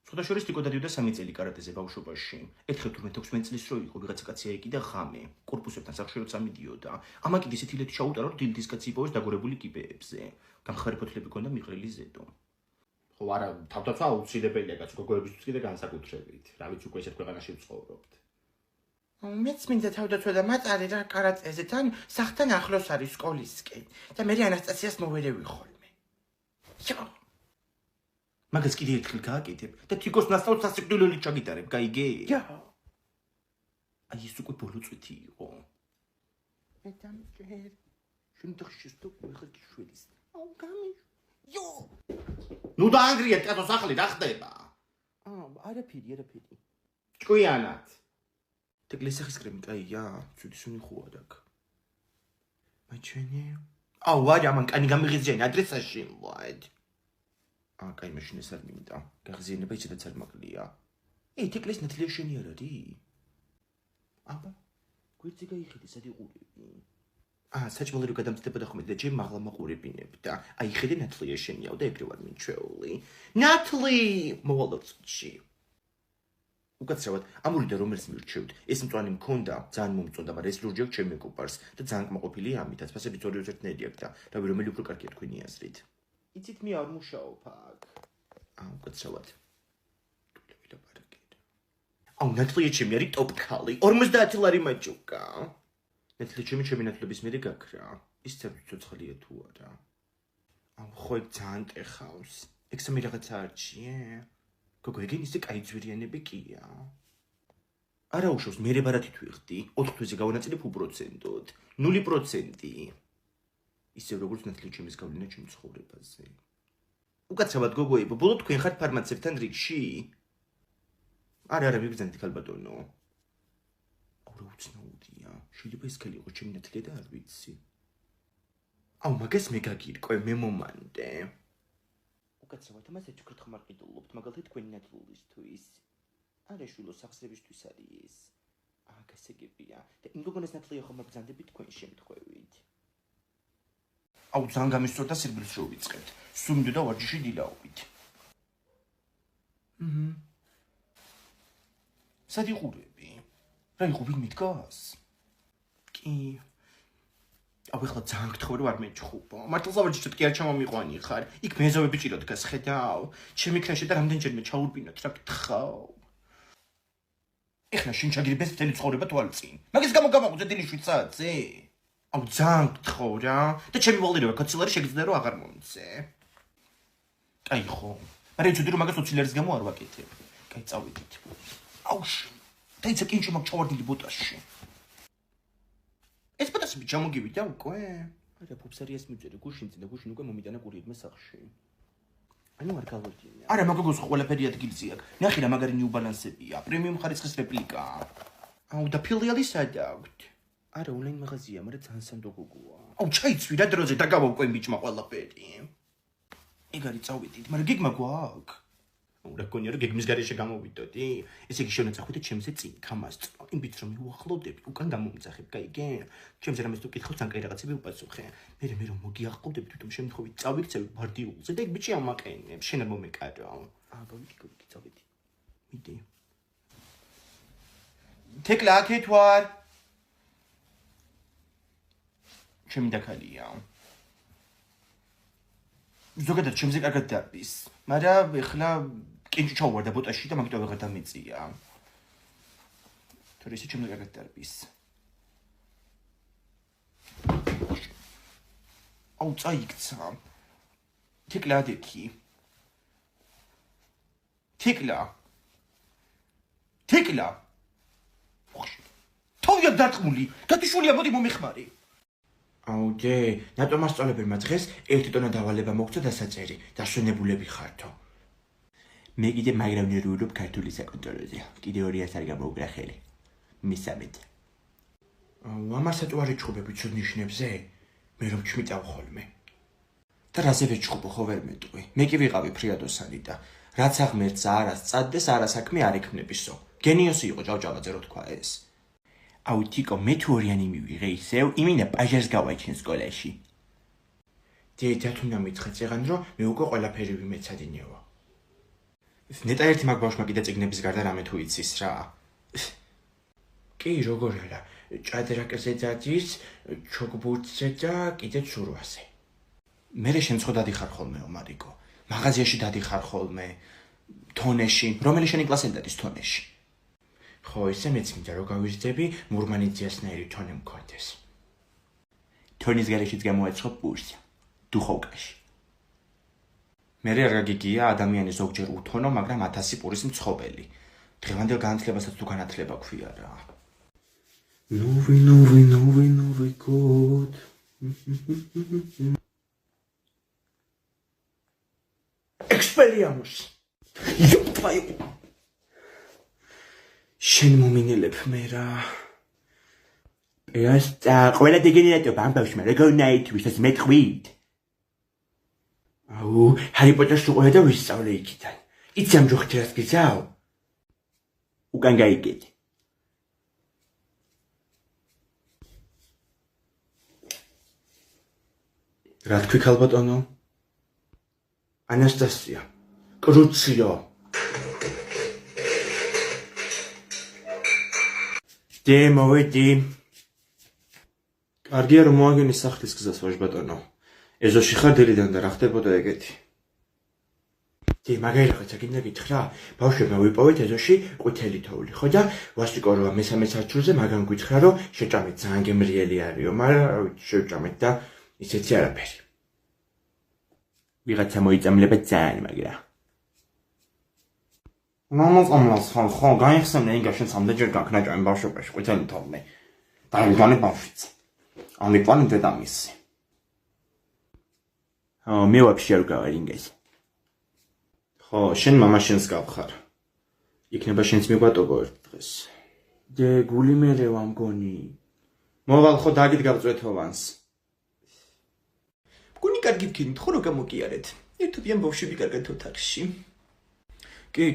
სხვათა შორის თიკო დადიოდა 3 წელი კარატეზე ბავშვობაში ერთხელ თურმე 16 წლის რო იყო ვიღაცა კაცი აიკიდა ღამე კორპუსებთან სახში როცა მიდიოდა ამაკიდ ისეთი ლეთი ჩაუტარა რომ დილით ის კაცი იპოვეს დაგორებული კიბეებზე გამხარი ფოთლები ქონდა მიყრილი ზედო ხო არა თავდაცვა აუცილებელია კაცო გოგოებისთვის კიდე განსაკუთრებით რა ვიცი უკვე ესეთ ქვეყანაში ვცხოვრობთ მეც მინდა თავდაცვა და მაწარე რა კარატეზე თან სახთან ახლოს არის სკოლისკენ და მე ანასტასიას მოვერევი ხოლმე მაგას კიდე ერთხელ გააკეთებ და თიკოს ნასწავლს სასიკვდილოებით ჩაგიტარებ გაიგე აი ეს უკვე ბოლო წუთი იყო მე დამჭერ შენ დღეში თუ ვიღაგი შვილის აუ გამი ნუ დაანგრიეთ კაცო სახლი რა ხდება არაფერი ჭკვიანად თეკლესახის კრემი კაია ცუდი სუნი ხუა დაკ მაჩენე აუ ვაი ამან კანი გამიღიზიანი ადრესაში ვაი კაი მაშინ ეს არ მინდა გაღზიანება ისედაც არ მაკლია თეკლეს ნათლია შენი არ არის აბა გვერდზე გაიხედე სად იყურები საჭმელი რო გადამწდებოდა ხომ და ჯერ მაღლა მაყურებინებდა აი ხედე ნათლია შენიაო და ეგრე ვარ მიჩვეული ნათლი მოვალოცში უკაცრავად ამურიდა რომელს მირჩევთ ეს მწვანე მქონდა ძალიან მომწონდა მაგრამ ეს ლურჯი აქვს ჩემი მეგობარს და ძალიან კმაყოფილი ამითაც ფასებით 2-1 ნედიაკ და რავი რომელი უფრო კარგია თქვენი აზრით იცით მე არ მუშაობ აქ უკაცრავად აუ ნათლია ჩემი არის ტოპ ქალი 50 ლარი მაჭუკა ნათლია ჩემი ნათლების მერე გაქრა ის ცოცხალია თუ არა აუ ხო ეგ ძალიან ტეხავს ეგ სამი რაღაცა არჩიე გოგო ეგ ისე კაი ძვირიანები კია არა უშავს მერე ბარათი თუ იხდი 4 თვეზე გავანაწილებ უპროცენტოდ 0% ისე როგორც ნათლია ჩემის გავლენა ჩემ ცხოვრებაზე უკაცრავად გოგოებო ბოლო თქვენ ხართ ფარმაცევთან რიგში არა მიგზავნით ქალბატონო აუ უცნაურია შეიძლება ეს ქალი იყო ჩემი ნათლია და არ ვიცი აუ მაგას მე გაგირკვე მე მომანდე უკაცრავად ამას ეჭქვით ხმარ ყიდულობთ მაგალითად თქვენი ნათლულისთვის არა შულო სახსრებისთვის არის გასაგებია და იმ გოგონას ნათლია ხომ მოგზანდებით თქვენ შემთხვევით აუ ძალიან გამისწორდა სირბილს რო ვიწყებთ სულ მინდოდა ვარჯიში დილაობით სად იყურები რა იყო ვინ მიდგას კი აუ ეხლა ძალიან გთხოვე არ მეჭხუბო მართლა ვარჯიშით კი არ ჩამომიყვანი ხარ იქ მეზობები ჭირო დგას ხედავ ჩემი ქრაში და რამდენჯერმე ჩაურბინოთ რა გითხავ ეხლა შენ ჩაგირბეს მთელი ცხოვრება თვალწინ მაგის გამო გამაღვიძე დილის 7 საათზე აუ ძალიან გთხოვ რა და ჩემი ვალდირება კაცილარი შეგიძლია რომ აღარ მომწე კაი ხო მაგრამ იცოდი რომ მაგას 20 ლარის გამო არ ვაკეთებ კაი წავიდით აუ დაიცა კინჩი მაგ ჩავარდილი ბოტაში ეს ბოტაში ჩამოგივიდა უკვე არა ფუფსარიას მიწერე გუშინზე და გუშინ უკვე მომიტანა კურიერმა სახში ანუ არ გავოდინა არა მაგოგოს ყველაფერი ადგილზე აქვს ნახე რა მაგარი ნიუ ბალანსებია პრემიუმ ხარისხის რეპლიკა აუ და ფილიალი სადაგვთ არა ონლაინ მაღაზია მაგრამ ძალიან სანდო გოგოა აუ ჩაიცვი რა დროზე დაგავაუკვენ ბიჭმა ყველაფერი ეგ არის წავიდით მაგრამ გეგმა გვაქვს აუ რა გონია რომ გეგმის გარეშე გამოვიდოდი ესე იგი შევნაწახვი და ჩემზე წინ გამასწრო იმ ბიჭს რომ მიუახლოვდები უკან გამომძახებ გაიგე ჩემზე რამეს თუ კითხავს ძალიან კაი რაღაცები უპასუხე მე რომ მოგიახლოვდები თვითონ შემთხვევით წავიქცევი ბარდიულზე და ეგ ბიჭი ამაყენებს შენ არ მომეკარო აბა ვიკი წავიდი მიდი თეკლა აქეთ ვარ ჩემი დაქალია ზოგადად ჩემზე კარგად დარბის მაგრამ ეხლა კინჭი ჩავარდა ბოტაში და მაგიტო ვეღარ დამეწია თორე ისე ჩემზე კარგად დარბის აუ წაიქცა თეკლა ადექი თეკლა თავია დარტყმული გათიშულია მოდი მომეხმარე აუ დე, ნატო მასწავლებელმა დღეს 1 ტონა დავალება მოგწა დასაწერი, დასვენებულები ხართო. მე კიდე მაგრავნერი ვირობ ქართული საკონტროლოზე. კიდე 200 არ გამოუგრა ხელი. მისამეთ. ამარ საწვარი ჩხუბები ცუდ ნიშნებზე? მე რომ ჩმიტავ ხოლმე. და რაზე ვეჩხუბო ხო ვერ მეტყვი. მე კი ვიყავი ფრიადოსანი და რაც აღმერთს არას წადდეს არასაქმე არ ექმნებისო. გენიოსი იყო ჭავჭავაძე რო თქვა ეს. აუ თიკო მე თუ ორიანი მივიღე ისევ, იმინა პაჟერს გავაჩენ სკოლაში. დედა თუ ნამიცხე წეგან რომ მე უკვე ყველაფერი ვიმეცადინეო. ნეტა ერთი მაგ ბავშვმა კიდე წიგნების გარდა რამე თუ იცის რა. კი, როგორ არა, ჭადრაკზე დადის, ჩოგბურთზე და კიდე ცურვაზე. მერე შენ ხო დადიხარ ხოლმე ომარიკო. მაღაზიაში დადიხარ ხოლმე. თონეში, რომელი შენი კლასელი დადის თონეში? ხო, ისე მეც მინდა რომ გავიზრდები, მურმანიძიასნაირი თონე მქონდეს. თონის გარეშიც გამოეცხო პურსი. დუხოვკაში. მერე არ გაგიგია ადამიანის ზოგჯერ უთონო, მაგრამ 1000 პურის მცხოველი. დღევანდელ განათლებასაც თუ განათლება ქვია რა. Новый год. Expelliarmus. Ёб твою. შენ მომინელებ მე რა. Просто ყველა დეგენერატობა ამ ბავშვმა როგორ ნაითვის ეს მეტყვით. აუ, ჰარი პოტერს უყურე და ვისწავლე იქიდან. იცი ამ ჯოხით რას გიზავ? უკან გაიგეთ. რა თქვი ქალბატონო? ანასტასია. კრუციო. მოვედი. კარგია რომ მოაგენი სახლის გზას ვაჟბატონო. ეზოში ხარ დილიდან და რა ხდებოდა ეგეთი? მაგარი რაღაცა გინდა გითხრა? ბავშვებმა ვიპოვეთ ეზოში ყვითელი თოვლი, ხო და ვასტიკოროვა მესამე საჩურზე მაგან გითხრა რომ შეჭამეთ ძალიან გემრიელი არისო, მაგრამ შევჭამეთ და ისეთი არაფერი. ვიღაცა მოიწამლება ძალიან მაგრა. მამას ხო, გაიხსენე ინგაშენ სამდეჯერ გაქნაჭამი ბავშვობაში ყვითელი თოვლი. დაიგონე ბავშვიც. ამიტომი დედამისი. მე ვაფშე არ გავარ ინგაში. ხო, შენ მამაშენს გავხარ. იქნება შენც მიგვატოვო ერთ დღეს. დე გული მერე ვამგონი. მოვალ ხო დაგიდგავწვეთოვანს. გუნი კარგი ვქინით, ხო რა გამოგიარეთ. ერთობიან ბავშვები კარგად ოთახში. კი,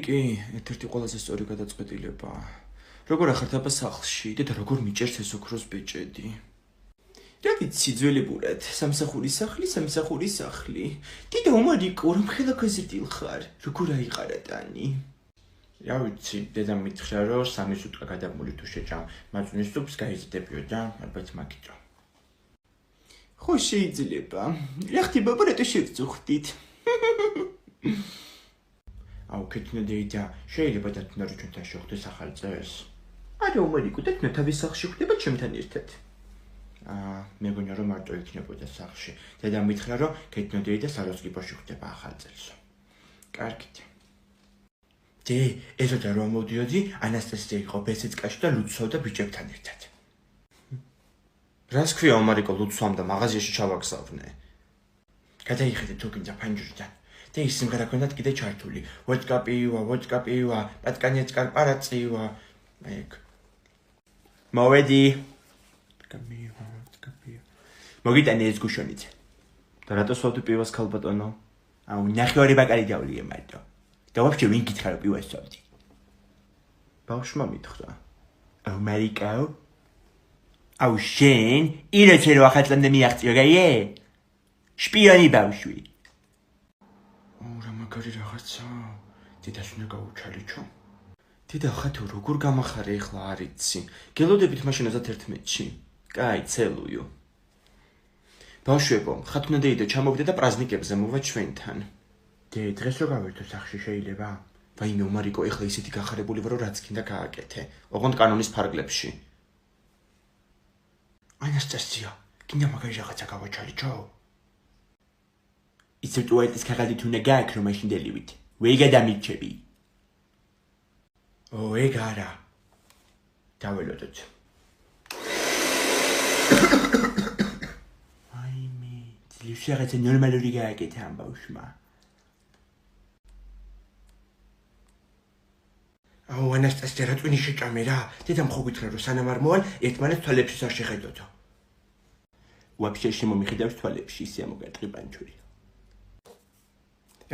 ერთ-ერთი ყველაზე სწორი გადაწყვეტილება. როგორ ახართ აბა სახლში, დედა როგორ მიჭერს ეს ოქროს ბეჭედი? რა ვიცი ძველებურად, სამსახურის სახლი. დედა ომარიკო, რომ ხელა გაზრდილ ხარ, როგორ აიყარა ტანი? რა ვიცი, დედამ მითხრა რომ 3 სუტყვა გადამული თუ შეჭამ მაწუნის სუპს გაიზრდებიო და ალბათ მაგიტო. ხო შეიძლება. რა ხდება, რატო შევწუხდით? აუ კეთნა დედა, შეიძლება დათუნა რომ ჩვენთან შევხვდეს ახალ წელს. არა ომარიკო, დათუნა თავის სახლში ხვდება ჩემთან ერთად. მე გონია რომ მარტო იქნებოდა სახლში. დედამ მითხრა რომ კეთნა დედა საროსკიპოში ხვდება ახალ წელს. კარგით. დე, ეზოდა რომ მოდიოდი, ანასტასია იყო ბესეცკაში და ლუცავდა ბიჭებთან ერთად. რას ქვია ომარიკო ლუცვამ და მაღაზიაში ჩავაგზავნე? გადაიხედე თუ გინდა ფანჯრიდან. და ის სიმღერა ქონდათ კიდე ჩართული. ვოდკა პივა, პატკანეცკა პარაწივა. ეგ. მოვედი. კაპია. მოგიტანე ეს გუშონიც. და რატო სვავდი პივას ქალბატონო? აუ, ნახევარი ბაკალი დავლიე მარტო. და ვაფშე ვინ გითხრა რომ პივას სვავდი? ბავშვმა მითხრა. ომარიკო. აუ შენ, ირეჩე რო ახალწლამდე მიაღწიო, გაიე? შპიონი ბავშვი. რა მაგარი რაღაცა. დედას უნდა გავუჩალიჩო. დედა ხა თუ როგორ გამახარე ახლა არ იცი. გელოდებით მაშინ 11-ში. კაი, ცელუიო. ბავშვებო, ხათ უნდა დეიდა ჩამოვიდა და პრაზნიკებზე მოვა ჩვენთან. დე, დღეს რო გავერთო სახში შეიძლება? ვაიმე ომარიკო, ეხლა ისეთი გახარებული ვარო რაც გინდა გააკეთე. ოღონდ კანონის ფარგლებში. ანასტასია, გინდა მაგარი რაღაცა გავაჩალიჩო? იცი ტუალეტის ქაღალდით უნდა გააქრო მაშინ დელივით. ვეიგა დამირჩები. ეგ არა. დაველოდოთ. ლივს რაღაცა ნორმალური გააკეთა ამ ბავშვმა. აუ ანასტასია რა წვენი შეჭამე რა. დედამ ხო გითხრა რომ სანამ არ მოვალ ერთმანეთს თვალებში არ შეხედოთო. ვაფშე შემომიხედავს თვალებში ისე ამოგარტყი პანჩური.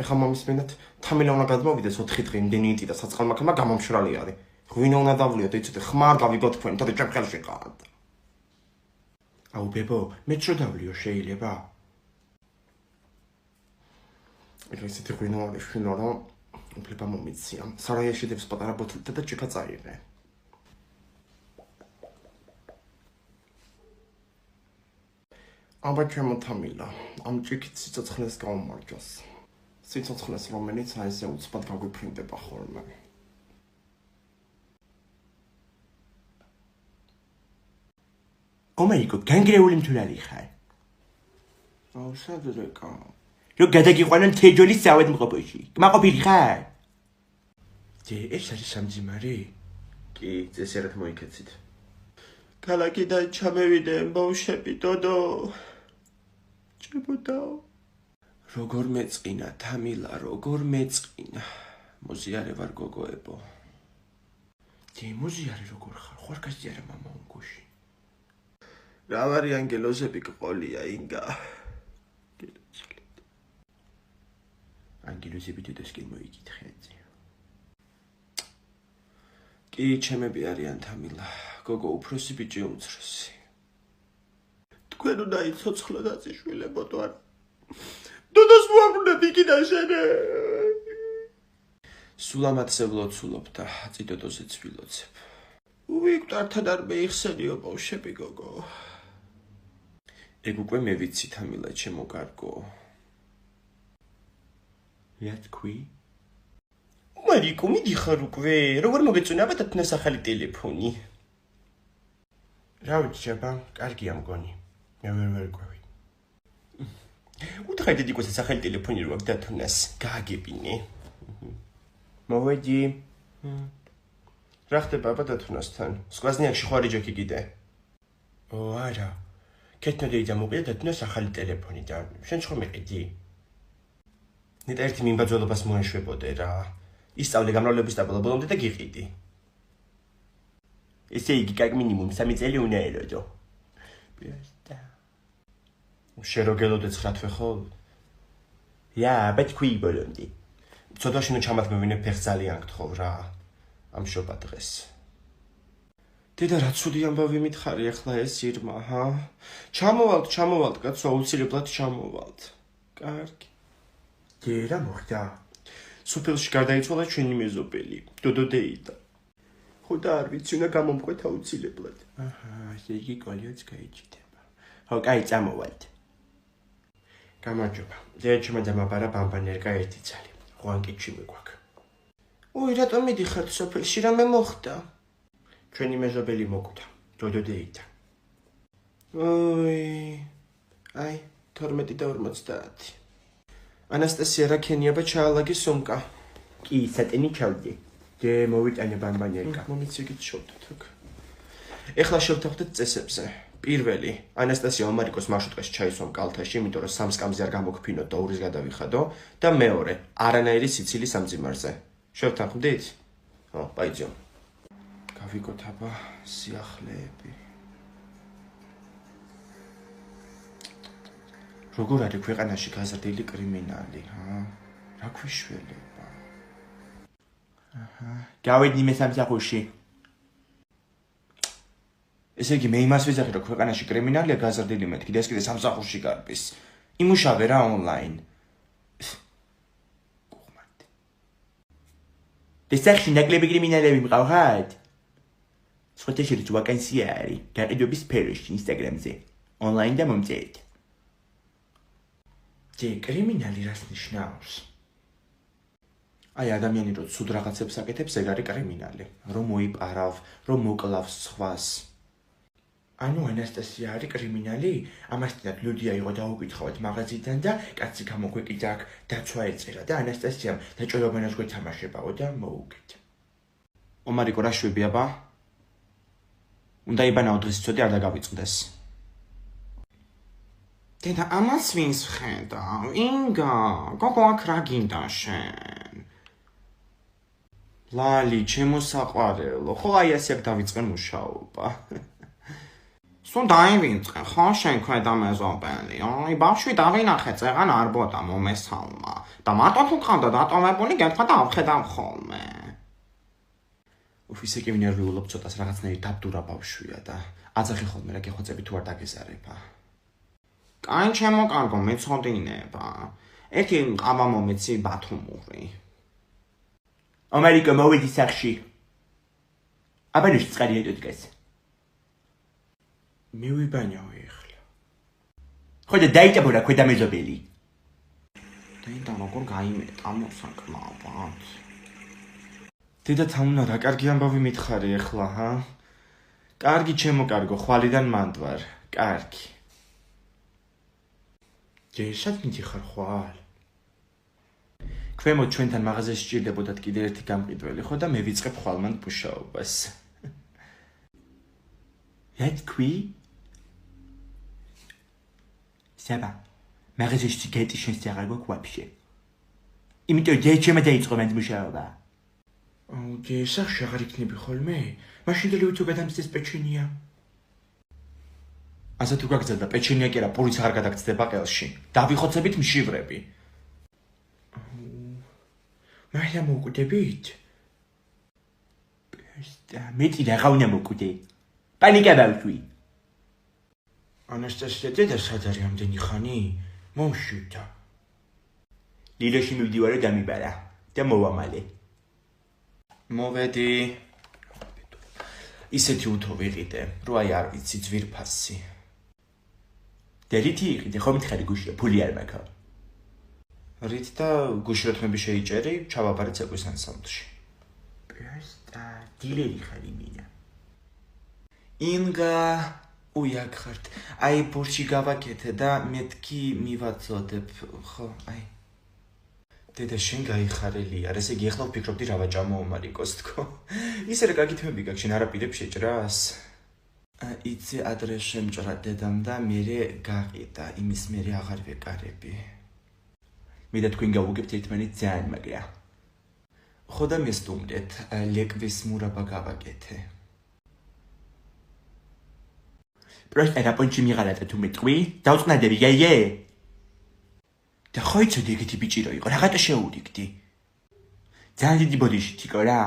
ეხლა მამის მენად თამილა უნდა გადმოვიდეს 4 დღე იმდენი იტი და საწყალმაქმა გამომშრალი არის. ღვინო უნდა დავლიოთ იცოდე ხმარ გავიგოთ თქვენ თორე ჩემ ხელში ყავთ. აუ ბებო მე რო დავლიო შეიძლება? ეხლა ისეთი ღვინო არის შინო რომ უფლება მომიცია. სარაიაში დებს პატარა ბოთლით და ჭიქა წაიღე. აბა ჩემო თამილა, ამ ჭიქით სიცოცხლეს გაუმარჯოს. სიცოცხლეს რომელიც აი ესე უცბად გაგვიფრინდება ხოლმე. ომაიკო, განგრეული მთვრალი ხარ. აუ სადრეკა. რო გადაგიყვანან თეჯოლის საავადმყოფოში. კმაყოფილი ხარ? ეს არის სამძიმარი? კი, წესიერად მოიქეცით. ქალაქიდან ჩამევიდნენ ბავშვები, დოდო. ჭებოდაო. როგორ მეწყინა თამილა, როგორ მეწყინა. მოზიარე ვარ გოგოებო. მოზიარე როგორ ხარ? ხوار გასიარე მამა უნგუში. რა ვარი ანგელოზები გყოლია ინგა. ანგელოზები დედასკენ მოიკითხეთ. კი, ჩემები არიან თამილა. გოგო უფროსი ბიჭი უმცროსი. თქვენ უნდა იცოცხლოთ აწიშვილებოდო არ. დოდოს მოაბრუნებ იქიდან შენე. სულამაცებლად ცულობ და წიდოდოზეც ვილოცებ. ვიკვტართან არ მეიხსენიო ბავშვები გოგო. ეგ უკვე მე ვიცი თამილა ჩემო კარგო. რა თქვი? მარიკო მიდიხარ უკვე. როგორ მოგეწონა თათნას ახალი ტელეფონი? რა ვიცი შეფა, კარგია მგონი. მე ვერ ყვევი. უთხრა დედიკოს ახალი ტელეფონი რო აქვს დათნას გააგებინე. მოვედი. რა ხდება აბა დათნასთან? სკვაზნიაკში ხوارი ჯექი კიდე. ო არა. კეთნოდეიძა მოვიდა დათნას ახალი ტელეფონი და შენ ხო მეყიდი? ნეტა ერთი მიმბაძველობას მოეშვებოდე რა. ისწავლე გამრავლების ტაბლა ბოლომდე და გიყიდი. ესე იგი კაკ მინიმუმ 3 წელი უნდა ეროდო. ბიასტა. შენ რო გელოდე 9 თვე ხო? ია, ბეთქვი ბოლომდე. ცოტაში ნუ ჩამათმევინე ფეხს ძალიან გთხოვ რა. ამ შობა დღეს. დედა რა ცუდი ამბავი მითხარი ახლა ეს ირმა, ჰა? ჩამოვალთ, კაცო, აუცილებლად ჩამოვალთ. კარგი. რა მოხდა? სოფელში გარდაიცვალა ჩვენი მეზობელი, დოდო დეიდა. ხო და არ ვიცი, უნდა გამომყვეთ აუცილებლად. აჰა, ესე იგი კოლიოც გაიჭიდება. ხო, კაი, წამოვალთ. გამარჯობა. დედაჩემ დამაბარა ბამბანერკა ერთი ცალი. ღვანკიჩი მეგვაქვს. უი, რატომ მიდიხართ სოფელში, რამე მოხდა? ჩვენი მეზობელი მოკვდა, დოდო დეიდა. ოი, აი, 12 და 50. ანასტასია რა ქენიაბა ჩაალაგე სუმკა. კი, სატენი ჩავდი. დე მოვიტანე ბამბანერკა. მომიციგით შევდოთ აქ. ეხლა შევთანხმდეთ წესებზე. პირველი, ანასტასია ომარიკოს მარშრუტკაში ჩაისვამ კალთაში, იმიტომ რომ 3 სკამზე არ გამოგფინოთ და 2-ის გადავიხადო და მეორე, არანაირი სიცილი სამძიმარზე. შევთანხმდით? ხო, პაიძიო. გავიგოთ აბა სიახლეები. როგორ არის ქვეყანაში გაზრდილი კრიმინალი, ჰა? რა ქვიშველება. აჰა, გავედი მე სამსახურში. ესე იგი მე იმას ვიზახი რომ ქვეყანაში კრიმინალია გაზრდილი მეთქი და ეს კიდე სამსახურში გარბის. იმუშავე რა ონლაინ. გუღმარტი. დესახში ნაკლები კრიმინალები მყავხათ? სხოთეშიც ვაკანსია არის, გაყიდვების სფეროში, ინსტაგრამზე. ონლაინ და მომწერეთ. კრიმინალი რას ნიშნავს? აი ადამიანი რო ცუდ რაღაცებს აკეთებს, ეგ არის კრიმინალი. რომ მოიპარავ, რომ მოკლავს სხვას. ანუ ანასტასია არის კრიმინალი? ამასთანავ ლუდია იყო დაუკითხავთ მაღაზიიდან და კაცი გამოგვეკიდა აქ დაცვა ეწერა და ანასტასიამ დაჭერობანას გვეთამაშებაო და მოუგეთ. ომარიკო რა შვები აბა? უნდა იბანაო დღეს ცოტი არ დაგავიწყდეს. დედა, ამას ვინს ვხედავ? ინგა, გოგო აქ რა გინდა შენ? ლალი, ჩემო საყვარელო, ხო აი ასე აქ დავიწყე მუშაობა. სულ დაივიწყე, ხო შენ ქვედა მეზობელი, აი ბავშვი დავინახე წეღან არბოდა მომესალმა და მარტო თუ ყავდა დატოვებული გეთქვა და ავხედავ ხოლმე. ისე კი ვინერვიულობ ცოტას რაღაცნაირი დაბდურა ბავშვია და აწახი ხოლმე რა გეხვეწები თუ არ დაგეზარება. კაი ჩემო კარგო მეცოდინება. ერთი ყავა მომეცი ბათუმური. ამერიკა მოვიდი სახში. აბანოში წყარია დადგეს. მივიბანიო ეხლა. ხო და დაიჭაბურა ქვედა მეზობელი. დედა როგორ გაიმეტა მოსაკმაობად. დედა თამუნა რა კარგი ამბავი მითხარი ეხლა, ჰა? კარგი ჩემო კარგო, ხვალიდან მანდვარ. კარგი. ჯერშად მიდიხარ ხვალ? ქვემოთ ჩვენთან მაღაზიაში სჭირდებოდათ კიდე ერთი გამყიდველი, ხო და მე ვიწყებ ხვალმან მუშაობას. რა თქვი? საბა, მაღაზიაში გეტი შენს აღარ გვაქვს ვაფშე. იმიტომ ჯერჩემა დაიწყო მან მუშაობა. ჯერშახში აღარ იქნები ხოლმე? მაშინ დელი თუ გადამცეს პეჩენია. ასე თუ გაგზავნა პეჩენია კი არა, პურიც აღარ გადაგწდება ყელში. დავიხოცებით მშივრები. მაია მოკვდებით? მეტი რა გავნა მოკვდე. პანიკა დავთვი. ანასტასია დედა სად არის ამდენი ხანი? მომშვიდა. ლილოში მივდივარ და დამიბარა და მოვამალე. მოვედი. ისეთი უთო ვიყიდე, რო აი არ ვიცი ძვირფასი. დერითი იყიდე, ხო მითხარი გუშია, ფული არ მაქვს. რით და გუშროთმები შეიჭერი, ჩავაბარე ცეკვის ანსამბლში. პროსტა დილერი ხარ იმინა. ინგა უიაკ ხართ. აი ბორში გავაკეთე და მეთქი მივაწოდებ, ხო, აი. დედა შენ გაიხარელი არ, ესე იგი ეხლა ვფიქრობდი რა ვაჭამო ომარიკოს თქო. ისე რა კარგი თემები გაქვს, შენ არაპირებ შეჭრას. იცი ადრეს შემჭრა დედამ და მერე გაყიდა, იმის მერე აღარ ვეკარები. მე და თქვენ გავუგებთ ერთმანეთს ძალიან მაგრა. ხო და მესტუმრეთ, ლეკვის მურაბა გავაკეთე. პროსტა რა პონჩი მიღალატა თუ მეტყვი? დავწყნადები, იე? და ხო იცოდი ეგეთი ბიჭი რო იყო, რაღაცა შეურიგდი. ძალიან დიდი ბოდიში თიკო რა.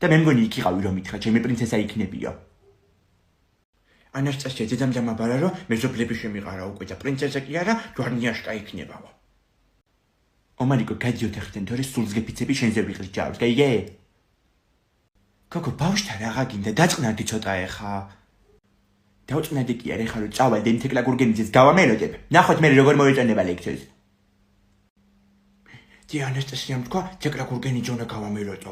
და მე მგონი იქ იყავი რომ მითხრა, ჩემი პრინცესა იქნებიო. ანასტასია დედამ დამაბარა რომ მეზობლები შემიყარა უკვე და პრინცესა კი არა, ჯვარნიაშკა იქნებაო. ომარიკო გადიოთახდნენ თორე სულს გეფიცები შენზე ვიყრით ჯავს, გაიგე? გოგო ბავშვთან რაღა გინდა დაწყნარდი ცოტა ეხა. დავწყნარდი კი არა ეხა რომ წავალ და იმთეკლა გურგენიძეს გავამეროდებ. ნახოთ მე როგორ მოეწონება ლექციებს. დი ანასტასიამ თქვა თეკლა გურგენიძე უნდა გავამეროდო.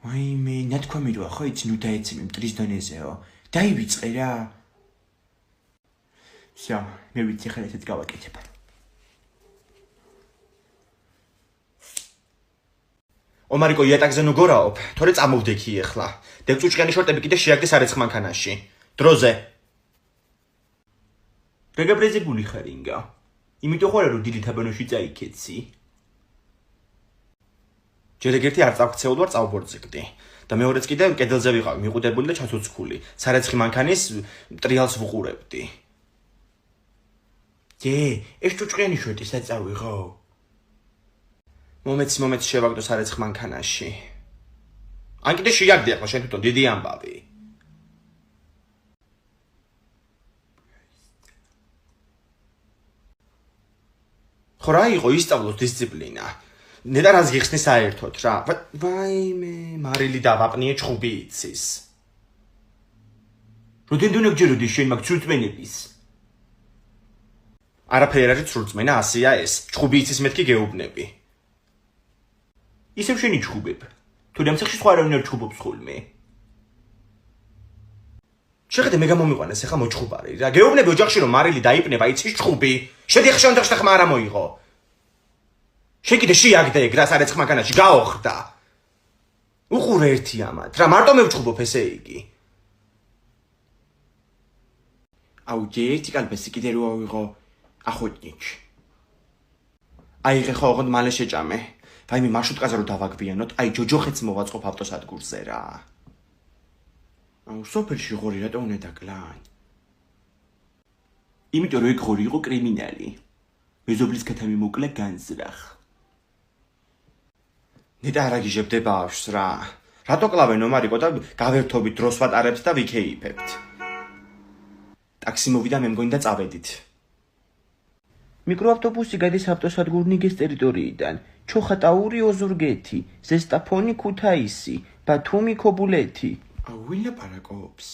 ვაიმე, ნათქვამი როა ხო იცი ნუ დაეცემი მტრის დონეზეო. დაივიწყე რა. всё, მე ვიცი ხარ ესეც გავაკეთებ. ომარიკო იატაკზე ნუ გორაობ, თორე წამოვდექი ეხლა. დეგწუჭკენი შორტები კიდე შეაგდე სარეცხ მანქანაში. დროზე. გაგაბრეზებული ხარ ინგა. იმიტომ ხარ რომ დიდი თაბანოში წაიქეცი. ჯერ ეგერთი არ წავქცეულ ვარ წავბორძგდი. და მეორეც კიდე კედელზე ვიყავი, მიყუდებული და ჩაცუცქული. სარეცხი მანქანის ტრიალს ვუყურებდი. ეს ჭუჭყიანი შორტი საწავიღო. მომეც შევაგდო სარეცხ მანქანაში. ან კიდე შეიაგდი ახლა შენ თვითონ დიდი ამბავი. ხო რა იყო ისწავლოს დისციპლინა. ნედა რას გიხსნი საერთოდ რა. ვაიმე, მარილი დავაპნიე ჩხუბი იცის. როდენ დუნებჯეროდი შენ მაგ ცრუწმენების? არაფერი არ არის ცრუწმენა, ასეა ეს. ჩხუბი იცის მეთქი გეუბნები. ისევ შენი ჩხუბებ. თუ დამცახში სხვა არავინ არ ჩხუბობს ხოლმე. შეხედე მე გამომიყვანეს ახლა მოჩხუბარი რა. გეუბნები ოჯახში რომ მარილი დაიპნება, იცის ჩხუბი. შედი ახლა შენ ოჯახში ხმა არ მოიღო. შენ კიდე შეიაგდე ეგ რა სარეცხ მანქანაში გაოხდა. უყურე ერთი ამათ რა მარტო მე ვჩხუბობ ესე იგი. აუ ერთი კალბესი კიდე რო ავიღო ახოტნიჩი. აიღე ხო ოღონდ მალე შეჭამე. ვაიმე მარშრუტკაზე რო დავაგბიანოთ, აი ჯოჯოხეთს მოვაწყობ ავტოსადგურზე რა. აუ სოფელში ღორი რატო უნდა დაკლან? იმიტომ რომ ეგ ღორი იყო კრიმინალი. მეზობლის ქათამი მოკლა განზრახ. ნეტა არ აგიჟებდე ბავშვს რა. რატო კლავენ ომარიკო და გავერთობით დროს ვატარებთ და ვიქეიფებთ. ტაქსი მოვიდა მე მგონი და წავედით. მიკროავტობუსი გადის ავტოსადგურ ნიგეს ტერიტორიიდან. ჩოხატაური ოზურგეთი, ზესტაფონი ქუთაისი, ბათუმი ქობულეთი. აუ ვინ ლაპარაკობს?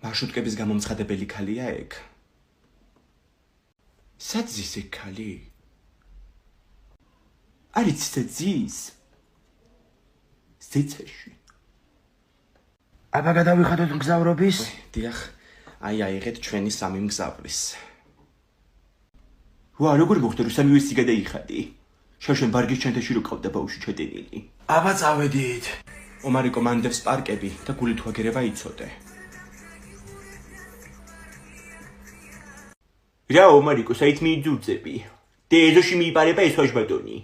მარშრუტკების გამომცხადებელი ქალია ეგ. სად ზის ეგ ქალი? არის ზის? ზეცაში. აბა გადავიხადოთ მგზავრობის. დიახ, აი აიღეთ ჩვენი სამი მგზავრის. ვა, როგორ მოხდა რომ სამი ვესი გადაიხადი? შაშენ ბარგის ჩანთაში რო ყავდა ბავშვი ჩატენილი. აბა წავედით. ომარიკო მანდებს პარკები და გულით ვაგერება იცოდე. რა ომარიკო, საით მიიძულწები? და ეზოში მიიპარება ეს ვაჟბატონი.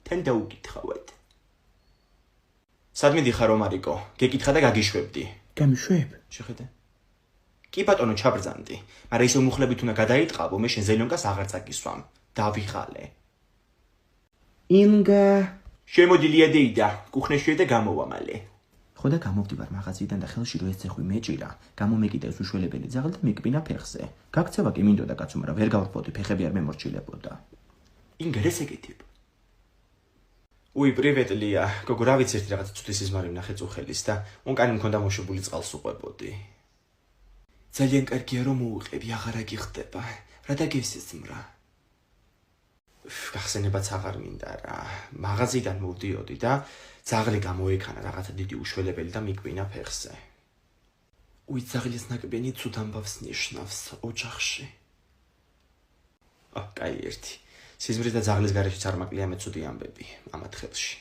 თან დაუკითხავად. სად მიდიხარ ომარიკო? გეკითხა და გაგიშვებდი. გამიშვებ? შეხედე. კი ბატონო ჩაბრძანდი, მაგრამ ისე მუხლებით უნდა გადაიტყავო, მე შენ ზელიონკას აღარ წაგისვამ. დავიღალე. ინგა. შემოდი ლიადეიდა, კუხნეშია და გამოვამალე. ხო და გამოვდივარ მაღაზიიდან და ხელში რო ეს ცეხვი მეჭირა, გამომეკიდებს უშველებელი ძაღლი და მიკბინა ფეხზე. გაქცევა კი მინდოდა კაცო, მაგრამ ვერ გავრფოდი, ფეხები არ მემორჩილებოდა. ინგა რას ეკეთებ? უი, პრივეტ ლია, გოგო რა ვიცი ერთი რაღაც ცუდი სიზმარი ვნახე წუხელის და უნკანი მქონდა მოშებული წყალს უყვებოდი. ძალიან კარგია რომ მოუყევი, აღარ აგიხდება. რა დაგესიზმრა? გახსენებაც აღარ მინდა რა. მაღაზიიდან მოვდიოდი და ძაღლი გამოექანა რაღაცა დიდი უშველებელი და მიკბინა ფეხზე. უი, ძაღლის ნაკბენი ცუდ ამბავს ნიშნავს ოჯახში. კაი ერთი. სიზმრის და ძაღლის გარეშეც არ მაკლია მეცუდი ამბები ამ ათხელში.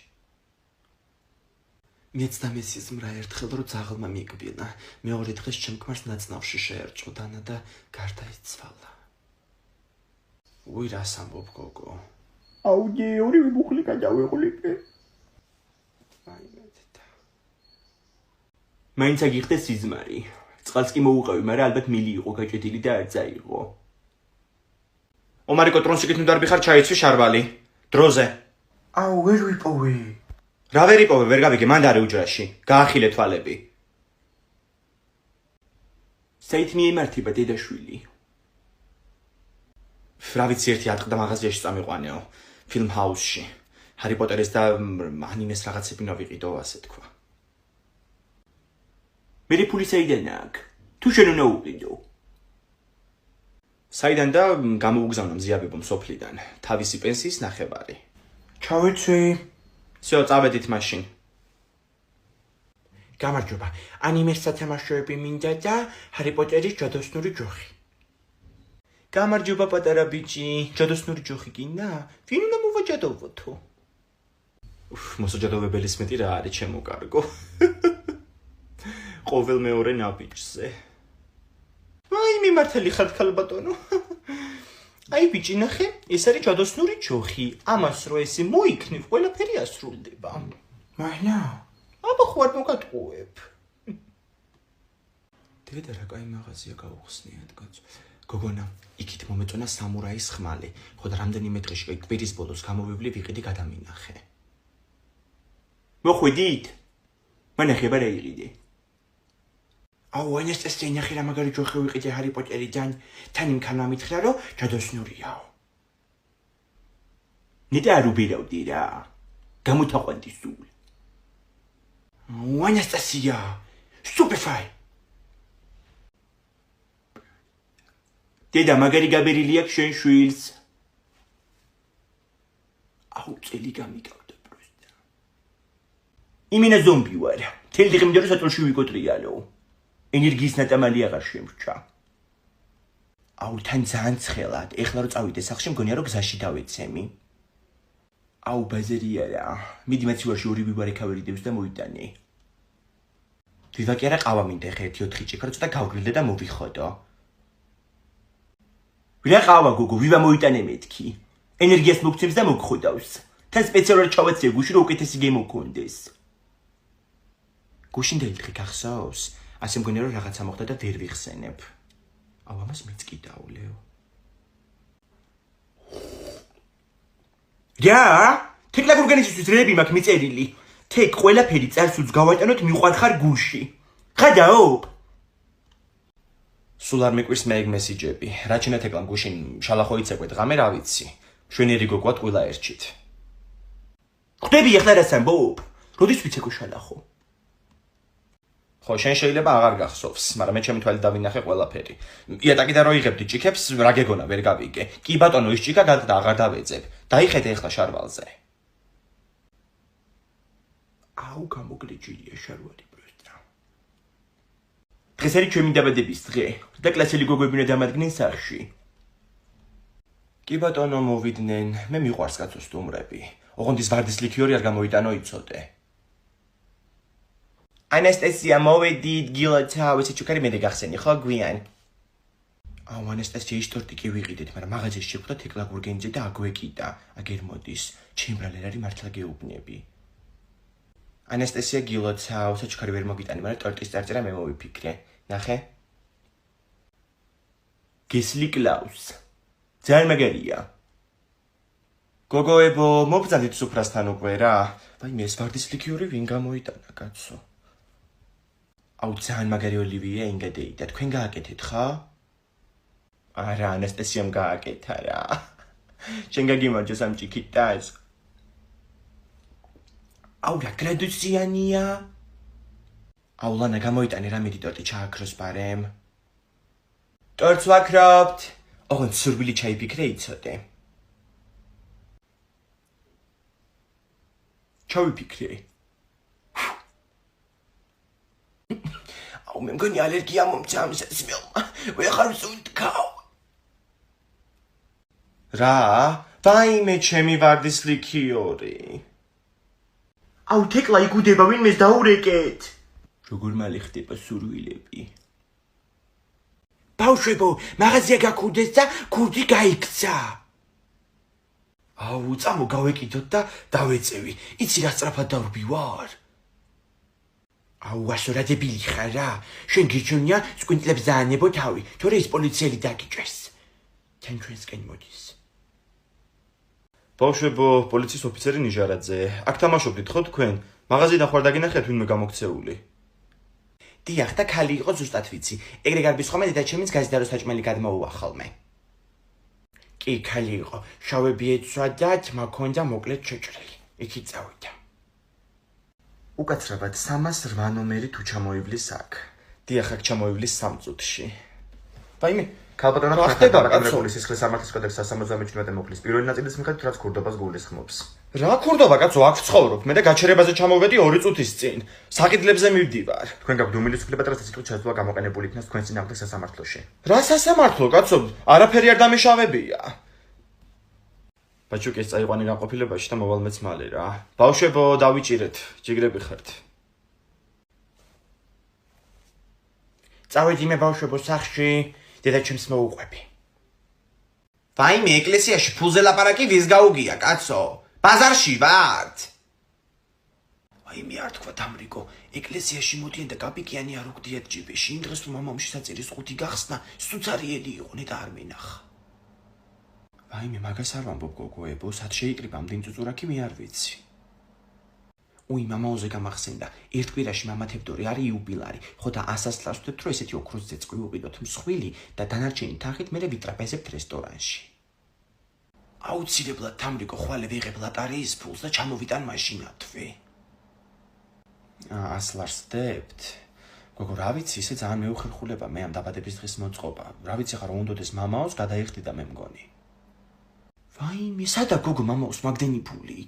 მეც და მე სიზმრა ერთხელ რო ძაღლმა მიკბინა, მეორე დღეს ჩემქმარს ნაცნავში შეერჭო დანა და გარდაიცვალა. უი, რას ამბობ გოგო? აუ ჯე, ორივე მუხლი გადავეყოლიკე. მაინც აგიხდა სიზმარი. წყალს კი მოუყევი, მაგრამ ალბათ მილი იყო გაჭედილი და არ წაიღო. ომარიკო ტრონსიკით უნდა რბიხარ ჩაიცვი შარბალი. დროზე. აუ ვერ ვიპოვე. რა ვერ იპოვე, ვერ გავიგე, მანდ არის უჯრაში. გაახილე თვალები. საით მიემართება დედაშვილი? რა ვიცი ერთი ატყდა მაღაზიაში წამიყვანეო, ფილმ ჰაუსში. ჰარი პოტერის და ანიმეს რაღაცები ნავიყიდო, ასე თქვა. მე ფული საიდან აქვს? თუ შენ უნდა უყიდო. საიდან და გამოუგზავნა მზიაბებო სოფლიდან, თავისი პენსიის ნახევარი. ჩავეცვი. всё, წავედით მაშინ. გამარჯობა. ანიმეს სათამაშოები მინდა და ჰარი პოტერის ჯადოსნური ჯოხი. გამარჯობა პატარა ბიჭი, ჯადოსნური ჯოხი გინდა? ვინ უნდა მოვაჯადოვოთო? მოსაჯადოვებელის მეტი რა არის ჩემო კარგო. ყოველ მეორე ნაბიჯზე. აი მიმართალი ხარ ქალბატონო. აი ბიჭი ნახე, ეს არის ჯადოსნური ჯოხი. ამას რო ესი მოიქნევ, ყველაფერი ასრულდება. მაინა, აბა ხო არ მოგატყუებ. დედა რა კაი მაღაზია გაუხსნიათ კაცო. გოგონა, იქით მომეწონა სამურაის ხმალი. ხო და რამდენიმე დღეში კვირის ბოლოს გამოვივლი ვიყიდი გადამინახე. მოხვიდით? მანახება რა იყიდე? აუ ეს წესი ნახე რა მაგარი ჯოხი ვიყიდე ჰარი პოტერიდან, თან იმ ქალმა მითხრა რომ ჯადოსნურიაო. ნეტა არ უბირავდი რა. გამოთაყვანდი სულ. აუ ეს წესია. სტუპიფაი. დედა მაგარი გაბერილი აქვს შენ შვილს. აუ წელი გამიკავდა პროსტა. იმინა ზომბი ვარ. თელი დღე მინდა რომ საწოლში ვიკოტრიალო. ენერგიის ნატამალი აღარ შემრჩა. აუ თან ძალიან ცხელად. ეხლა რომ წავიდე სახლში მგონია რომ გზაში დავეცემი. აუ ბაზარია რა. მიდი მაცივარში ორი ვიბარე ქავერი დევს და მოიტანე. ვივა კი არა ყავა მინდა ხე 1-4 ჭიქრო ცოტა გავგრილდე და მოვიხოდო. ვირა ყავა გოგო, ვივა მოიტანე მეთქი. ენერგიას მოგცემს და მოგხვიდავს. თან სპეციალურად ჩავეცე გუში რომ უკეთესი გემო გქონდეს. გუშინ დაილთხი გახსოვს? ასე მგონია რომ რაღაცა მოხდა და ვერ ვიხსენებ. აუ ამას მეც კი დაულეო. რა? თეკლა ორგანიზმისთვის რები მაქვს მიწერილი. თეკ ყველაფერი წარსულს გავატანოთ მიყვარხარ გუში. ხადაო? სულ არ მეკვირს მე ეგ მესიჯები. რაჩენა თეკლამ გუშინ შალახო იცეკვე დღამე რა ვიცი. შვენიერი გოგვად ყველა ერჩით. ხვდები ახლა რას ამბობ? როდის ვიცეკო შალახო? ხო, შენ შეიძლება აღარ გახსოვს, მაგრამ მე ჩემი თვალით დავინახე ყველაფერი. იატაკი და რო იღებდი ჭიქებს, რა გეგონა ვერ გავიგე. კი ბატონო, ის ჭიქა გადდა აღარ დავეძებ. დაიხედე ახლა შარვალზე. აუ გამოგლიჯილია შარვალი ბროსტა. დღეს არის ჩემი დაბადების დღე და კლასელი გოგოები უნდა დამადგნენ სახლში. კი ბატონო, მოვიდნენ. მე მიყვარს კაცო სტუმრები. ოღონდის ვარდის ლიქიორი არ გამოიტანო იცოდე. ანასტასია მოვედით გილოცა, ესე ჩუქარი მე დაგახსენი ხო გვიან. აუ ანასტასია ის ტორტი კი ვიყიდეთ, მაგრამ მაღაზიაში შეხვდა თეკლა გურგენიძე და აგვეკიდა. აგერ მოდის, ჩემბრალერ არის მართლა გეუბნები. ანასტასია გილოცა, ესე ჩუქარი ვერ მოგიტანი, მაგრამ ტორტის წარწერა მე მოვიფიქრე. ნახე. გესლი კლაუს. ძალიან მაგარია. გოგოებო, მობრძანდით სუფრასთან უკვე რა. ვაიმე ეს ვარდის ლიქიორი ვინ გამოიტანა, კაცო? აუ ძალიან მაგარი ოლივია ინგადეიდა. თქვენ გააკეთეთ ხა? არა, ანასტასიამ გააკეთა რა. შენ გაგიმარჯოს ამ ჭიქიტას. აუ რა გრადუსიანია. აუ ლანა გამოიტანე რა მიდი ტორტი ჩააქროს ბარემ. ტორტს ვაქრობთ. ოღონდ სურვილი ჩაიფიქრე იცოდე. ჩავიფიქრე. აუ მე მგონი ალერგია მომცა ამ სასმელმა. ვეღარ ვსუნთქავ. რა? ვაიმე ჩემი ვარდის ლიქიორი. აუ თეკლა იგუდება ვინმეს დაურეკეთ. როგორ მალე ხდება სურვილები? ბავშვებო, მაღაზია გაქურდეს და ქურდი გაიქცა. აუ წამო გავეკიდოთ და დავეწევი. იცი რა სწრაფად დავრბივარ? აუ ასორა დებილი ხარ რა. შენ გიჩვენია სკვინტლებს დაანებო თავი, თორე ის პოლიციელი დაგიჭერს. თან ჩვენსკენ მოდის. ბავშვებო, პოლიციის ოფიცერი ნიჟარაძე. აქ თამაშობდით ხო თქვენ? მაღაზიიდან ხარ დაგინახეთ ვინმე გამოქცეული. დიახ და ქალი იყო ზუსტად ვიცი. ეგრე გარბის ხომ დედაჩემის გაზიდაროს საჭმელი გადმოუვა ხოლმე. კი ქალი იყო. შავები ეცვა და თმა ქონდა მოკლედ შეჭრილი. იქით წავიდა. უკაცრავად 308 ნომერი თუ ჩამოივლის აქ. დიახ, აქ ჩამოივლის 3 წუთში. ვაიმე, ქალბატონო ხდება კაცოლის სისხლის სამართლის კოდექსის 177 მოკლის პირველი ნაწილის მიხედვით რაც ქურდობას გულისხმობს. რა ქურდობა კაცო, აქ ვცხოვრობ. მე და გაჩერებაზე ჩამოვედი 2 წუთის წინ. საყიდლებზე მივდივარ. თქვენ გაქვთ უმილისუფლება და სიტყვით შესვლა გამოყენებული იქნას თქვენ წინააღმდეგ სასამართლოში. რა სასამართლო კაცო? არაფერი არ დამეშავებია. ბაჭუკის წაიყვანი განყოფილებაში და მოვალ მეც მალე რა. ბავშვებო, დავიჭირეთ, ჯიგრები ხართ. წავედი მე ბავშვებო სახლში, დედაჩემს მოუყვები. ვაიმე, ეკლესიაში ფულზე ლაპარაკი ვის გაუგია, კაცო? ბაზარში ვართ. ვაიმე, არ თქვა დამრიგო, ეკლესიაში მოდიან და კაპიკიანი არ უგდიათ ჯიბეში. იმ დღეს თუ მამამში საწერის ყუთი გახსნა, სუცარიელი იყო, ნეტა არ მენახა. ვაიმე, მაგას არ ვამბობ გოგოებო, სად შეიკრიბა ამდენ წუწურაკი მე არ ვიცი. უი, მამაოზე გამახსენდა, ერთ კვირაში მამა თევდორე არის იუბილარი, ხო და ასასლავს ვთქვით, რომ ესეთი ოქროს ძეწყვი უყიდოთ მსხვილი და დანარჩენი თანხით მე ვიტრაპეზებთ რესტორანში. აუცილებლად თამრიკო ხვალე ვიღებ ლატარიის ფულს და ჩამოვიტან მაშინათვე. ასლარსდებთ. გოგო, რა ვიცი, ისე ძალიან მეუხერხულება მე ამ დაბადების დღის მოწყობა. რა ვიცი ხარ, უნდოდეს მამაოს გადაიხდიდა მე მგონი. ვაიმე, სადა გოგო მამაოს მაგდენი ფული?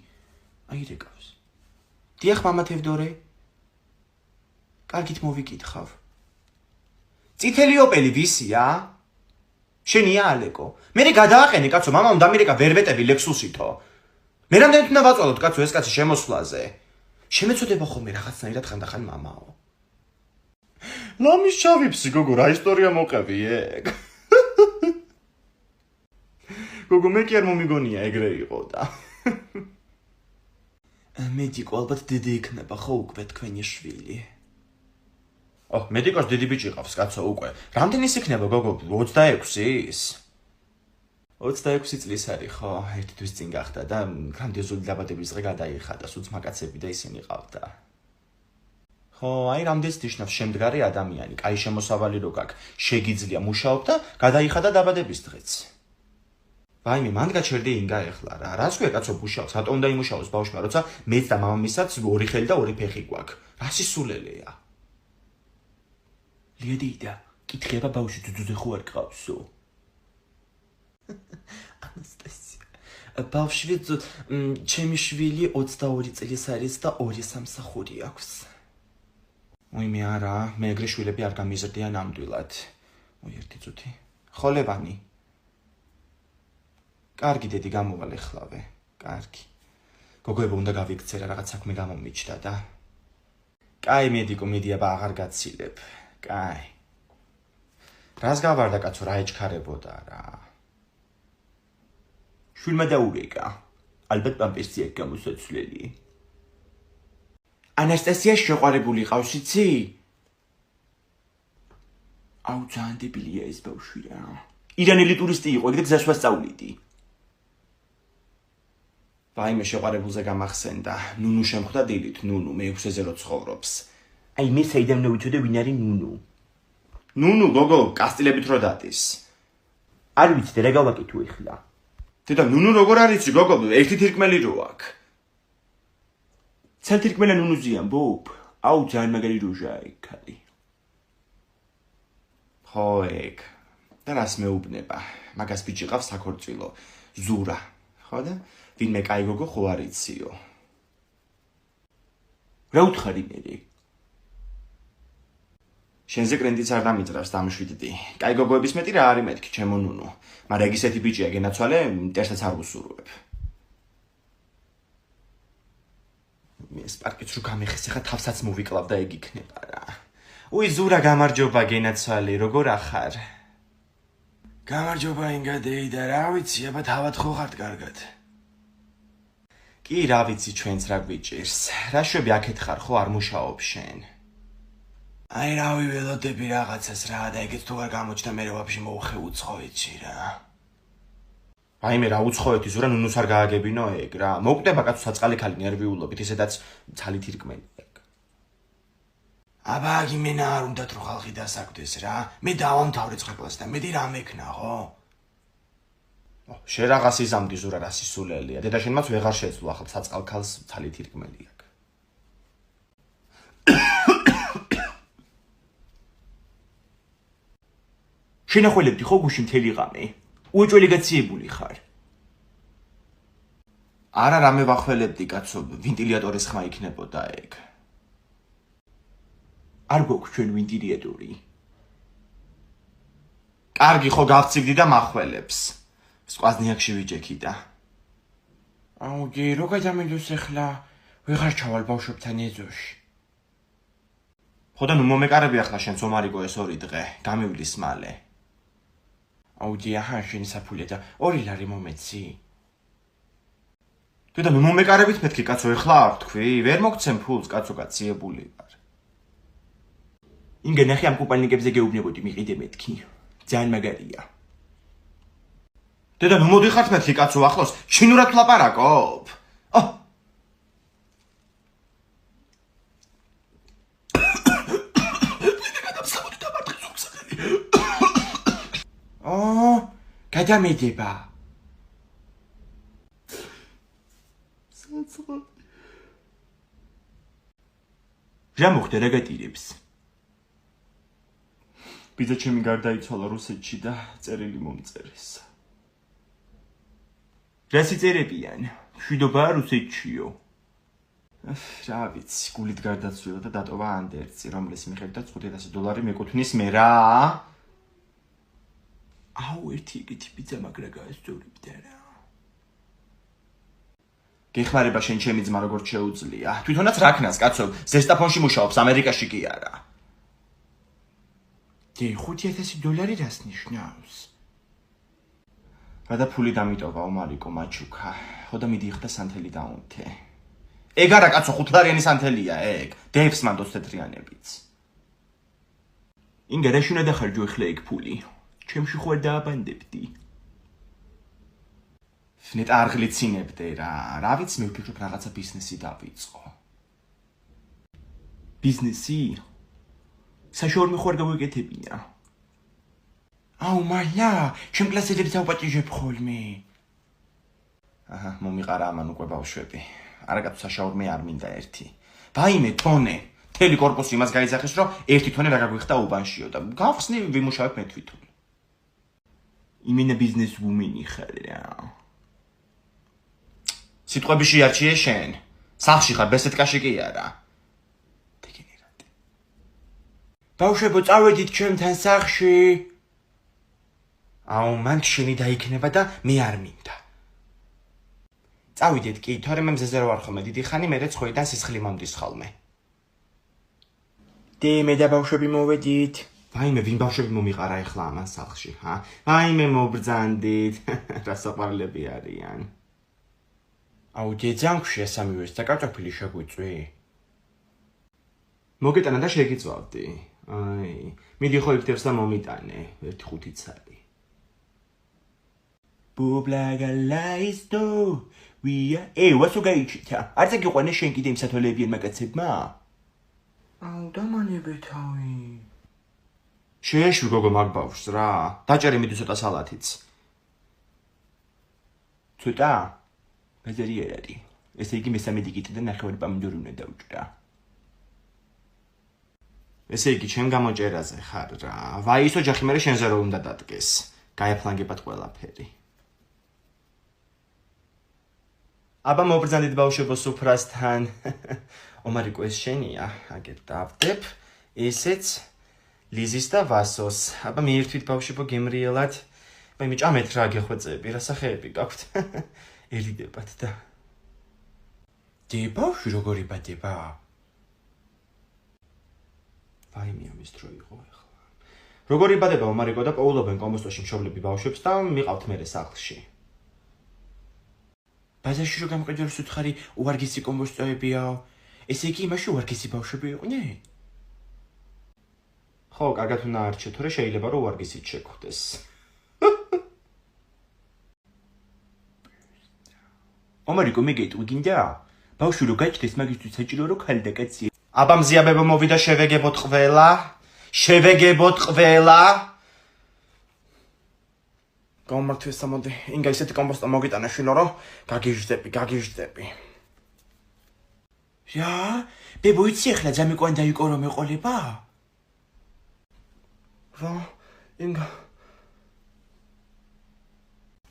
აი რეკავს. დიახ, მამა თევდორე. კარგით მოვიკითხავ. წითელი ოპელი ვისია? შენია ალეკო. მე გადააყენე კაცო, მამამ დამირეკა ვერვეტები ლექსუსითო. მე რამდენი უნდა ვაწვალოთ კაცო ეს კაცი შემოსვლაზე? შემეწოდება ხოლმე რაღაცნაირად ხანდახან მამაო. ლამის ჩავიფსი გოგო, რა ისტორია მოყევი ეგ? გოგო, მე კი არ მომიგონია ეგრე იყო და. მედიკო ალბათ დიდი იქნება ხო უკვე თქვენი შვილი. მედიკოს დიდი ბიჭი ყავს, კაცო უკვე. რამდენი ის იქნება გოგო? 26-ის? 26 წლის არის ხო? ერთი თვის წინ გახდა და გრანდიოზული დაბადების დღე გადაიხადა, სულ ძმაკაცები და ისინი ყავდა. ხო, აი რამდენიც ნიშნავს შემდგარი ადამიანი, კაი შემოსავალი რო გაქვს, შეგიძლია მუშაობ და გადაიხადა დაბადების დღეც. ვაიმე, მან გაჩერდი ინგა ეხლა რა. რას ქვია კაცო მუშაობს? რატომ უნდა იმუშაოს ბავშვმა, როცა მეც და მამამისაც ორი ხელი და ორი ფეხი გვაქვს? რა სისულელეა? ლიადეიდა, კითხება ბავშვი ძუძუზე ხო არ ყავსო? ანასტასია. ბავშვი ჩემი შვილი 22 წლის არის და 2 სამსახური აქვს. უიმე არა, მე ეგრე შვილები არ გამიზრდიან ნამდვილად. ერთი წუთი. ხოლებანი. კარგი დედი გამოვალ ეხლავე. კარგი. გოგოებო უნდა გავიქცე რა რაღაც საქმე გამომიჩნდა და. კაი მედიკო, მიდი აბა აღარ გაცილებ. კაი. რას გავარდა კაცო, რა ეჩქარებოდა რა. შვილმა დაურეკა. ალბათ პამპერსი აქვს გამოსაცვლელი. ანასტასია შეყვარებული ყავს, იცი? აუ ძალიან დებილია ეს ბავშვი რა. ირანელი ტურისტი იყო, ეგრე გზას ვასწავლიდი. ვაიმე შეყვარებულზე გამახსენდა. ნუნუ შემხვდა დილით, ნუნუ მე-6-ზე რო ცხოვრობს. აი მე საიდან მოვიცოდე ვინ არის ნუნუ? ნუნუ გოგო, კასტილებით რო დადის. არ ვიცი რა გავაკეთო ეხლა. დედა, ნუნუ როგორ არიცი გოგო, ერთი თირკმელი რო აქვს. ცალთირკმელა ნუნუზიან ბობ. აუ ძალიან მაგარი როჟაა ეგ ხალი. ხო ეგ. და რას მეუბნება? მაგას ბიჭი ყავს საქორწილო. ზურა. ხო და? ვინმე კაი გოგო ხო არიციო. რა უთხარი მე? შენზე კრენტიც არ დამიძრავს დამშვიდდი. კაი გოგოების მეტი რა არის მეთქი ჩემო ნუნუ. მაგრამ ეგ ისეთი ბიჭია გენაცვალე, მტერსაც არ ვუსურვებ. მე სპარკიც რო გამეხეს, ახლა თავსაც მოვიკლავ და ეგ იქნება რა. უი ზურა გამარჯობა გენაცვალე, როგორ ახარ? გამარჯობა ინგადეიდა, რა ვიცი, აბა თავად ხო ხართ კარგად. კი რა ვიცი ჩვენც რა გვიჭირს. რა შვები აქეთ ხარ ხო არ მუშაობ შენ? აი რა ველოდები რაღაცას რა და ეგეც თუ არ გამოჩნდა მე ვაფშე მოუხე უცხოეთში რა. ვაიმე რა უცხოეთი ზურა ნუნუს არ გააგებინო ეგ რა. მოკვდება კაცო საწყალი ქალი ნერვიულობით, ისედაც ცალი თირკმელი ეგ. აბა იმენა არ უნდათ რო ხალხი დასაკვდეს რა. მე დავამთავრე ცხეპლას და მეტი რა მექნა ხო? შენ რაღაც იზამდი ზურა რა სისულელია. დედა შენმაც ვეღარ შეძლო ახლა საწყალ ქალს ცალი თირკმელი აქვს. შენახველებდი ხო გუში მთელი ღამე? უეჭველი გაციებული ხარ. არა რამე ვახველებდი კაცო, ვენტილატორის ხმა იქნებოდა ეგ. არ გვაქვს ჩვენ ვენტილატორი. კარგი ხო გავწივდი და მახველებს. სკვაზნიაკში ვიჯექი და. აუ გი რო გადამიდოს ახლა ვეღარ ჩავალ ბავშვებთან ეზოში. ხო და ნუ მომეკარები ახლა შენც ომარიკო ეს 2 დღე, გამივლის მალე. აუ დი აჰა შენი საფულე და 2 ლარი მომეცი. დედა ნუ მომეკარებით მეთქი კაცო ეხლა არ თქვი, ვერ მოგცემ ფულს კაცო კაციებული ვარ. ინგა ნახე ამ კუპალნიკებზე გეუბნებოდი მიყიდე მეთქი. ძალიან მაგარია. დედა ნუ მოდიხართ მეთქი კაცო ახლოს, ჩინურად ვლაპარაკობ. გადამედება. რა მოხდა რა გატირებს? ბიძა ჩემი გარდაიცვალა რუსეთში და წერილი მომწერეს. რა სიწერებიან? მშვიდობაა რუსეთშიო. რა ვიცი, გულით გარდაცვლილა და დატოვა ანდერცი, რომლის მიხედვით $5,000 მეკუთვნის მე რა. აუ ერთი ეგეთი ბიძა მაგრა გაასწორებდა რა. გეხმარება შენ ჩემი ძმა როგორ შეუძლია. თვითონაც რაკნას კაცო, ზესტაფონში მუშაობს, ამერიკაში კი არა. $5,000 რას ნიშნავს? რა და ფული დამიტოვა ომარიკო მაჩუკა. ხო და მიდი ხდა სანთელი დაუნთე. ეგ არა კაცო, 5 ლარიანი სანთელია ეგ. დევს მან 20 თეთრიანებიც. ინგა რა შუნა დახარჯო ახლა ეგ ფული? ჩემში ხო არ დააბანდებდი. ნეტ არ გლიცინებდე რა ვიცი მე ვფიქრობ რაღაცა ბიზნესი დავიწყო. ბიზნესი? საშუალო ხوار გავიკეთებინა. აუ მაია, ჩემ კლასელებს ავპატიჟებ ხოლმე. აჰა, მომიყარა ამან უკვე ბავშვები. არა კაცო საშაურმე არ მინდა ერთი. ვაიმე თონე, მთელი корпуსი იმას გაიძახეს რომ ერთი თონე რა გაგვიხდა უბანშიო და გავხსნი ვიმუშავებ მე თვითონ. იმინა ბიზნეს ვუმენი ხარ რა. სიტყვები შეარჩიე შენ. სახში ხარ, ბესეთკაში კი არა. დეგენერატი. ბავშვებო, წავედით ჩემთან სახში. აუ, მან შენი დაიქნება და მე არ მინდა. წავიდეთ კი, თორემ მე მზეზე ვარ ხოლმე დიდი ხანი, მერე ცხოიდან სისხლი მომდის ხოლმე. მე და ბავშვები მოვედით. ვაიმე, ვინ ბავშვები მომიყარა ახლა ამან სახლში, ჰა? ვაიმე მობრძანდით. რა საყვარლები არიან. აუ, ძანქვშია სამივეს და კარტოფილი შეგვიწვი. მოგეტანა და შეგიწვავდი. აი, მიდი ხო იქნებს და მომიტანე, 1.5 ცალი. ბუბლაგალაისტო, ვია, ვასო გაიჩიტა. არც გიყვანე შენ კიდე იმ სათვალეებიან მაგაცებმა? აუ, დამანებე თავი. შეეშვი გოგო მაგ ბავშვს რა. დაჭერი მიდი ცოტა სალათიც. ცოტა? ბაზარი არ არის. ესე იგი მესამე დიგიტი და ნახევარი პომიდორი უნდა დავჭრა. ესე იგი ჩემ გამოჭერაზე ხარ რა. ვაისო ჯახი მე შენზე რო უნდა დადგეს. გაეფლანგებად ყველაფერი. აბა მობრძანდით ბავშვებო სუფრასთან. ომარიკო ეს შენია, აგერ დავდებ. ესეც ლიზის და ვასოს. აბა მიირთვით ბავშვებო გემრიელად. მე ჭამეთ რა გეხვეწები, რა სახეები გაქვთ. ერიდებათ და ბავშვი როგორი ბადება? ვაიმე ამის დრო იყო ახლა. როგორი ბადება ომარიკო და პოულობენ კომბოსტოში მშობლები ბავშვებს და მიყავთ მერე სახლში. ბაზარში რო გამყიდოს უთხარი უვარგისი კომბოსტოებიაო. ესე იგი იმაში უვარგისი ბავშვები იყვნენ? ხო, კარგად უნდა არჩე, თორე შეიძლება რომ უვარგისით შეგხვდეს. ომარიკო მე გეტყვი გინდა? ბავშვი რო გაჩნდეს მაგისთვის საჭირო რომ ხალი და კაცი. აბა მზიაბებო მოვიდა შევეგებოთ ყველა. შევეგებოთ ყველა. გამართვეს სამოდი. ინგა ისეთი კომბოსტა მოგიტანა შვილო რომ გაგიჟდები. რა? ბებო იცი ახლა ძამიკვან დაიყო რომ ეყოლება? რა? ინგა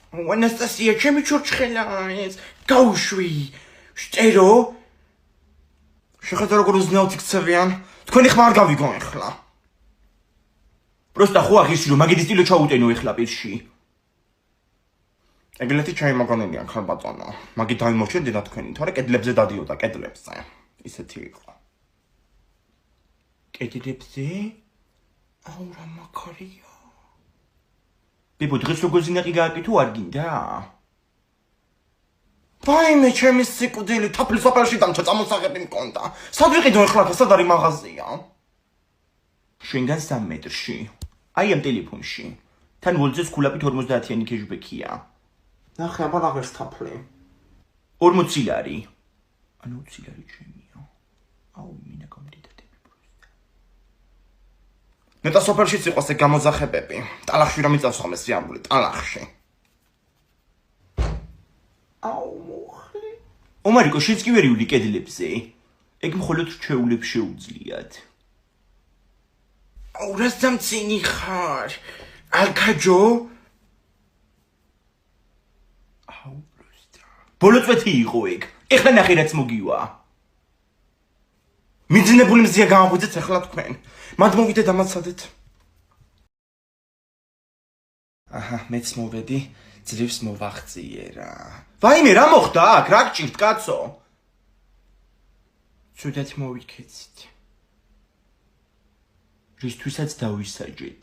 ანასტასია, ჩემი ჩურჩხელა ეს გაუშვი. შტერო? შეხედა როგორ უზნეოდ იქცევიან. თქვენი ხმა არ გავიგო ახლა. პროსტა ხო აღიში რომ მაგიდი სტილო ჩაუტენო ახლა პირში. ეგლეთი ჩაიმაგონებიან ხარ ბატონო. მაგი დაიმორჩენდი და თქვენი, თორე კედლებზე დადიოდა კედლებზე. ისეთი იყო. კედლებზე? აუ რა მაქარია. ბიბო დღეს როგორ ზინაყი გააკეთო არ გინდა? ვაიმე ჩემი სიკვდილი, თაფლის ოპერაში დამჭა წამოსაღები მქონდა. სად ვიყიდო ახლა სად არის მაღაზია? შენგან 3 მეტრში. აი ამ ტელეფონში. თან ვოლძეს ქულაპით 50-იანი კეშბექია. ნახე აბა აღერს თაფლი. 40 ლარი. ანუ 20 ლარი ჩემია. აუ მინა კომდიდადები პროსტა. ნეტა სოფერშიც იყოს ეგ გამოძახებები. ტალახში რომ იწავს ხოლმე სიამბული, ტალახში. აუ მოხლი. ომარიკო შენც კი ვერი ული კედლებზე. ეგ მხოლოდ რჩეულებს შეუძლიათ. აუ რას დამცინი ხარ? ალკაჯო? აუ პროსტა. ბოლო წვეთი იყო ეგ. ეხლა ნახე რაც მოგივა. მიძინებული მზია გამაღვიძეთ ახლა თქვენ. მათ მოვიდე დამაცადეთ. აჰა, მეც მოვედი, ძლივს მოვახციე რა. ვაიმე რა მოხდა აქ? რა გჭირთ კაცო? ცუდად მოვიქეცით. რისთვისაც დავისაჯეთ.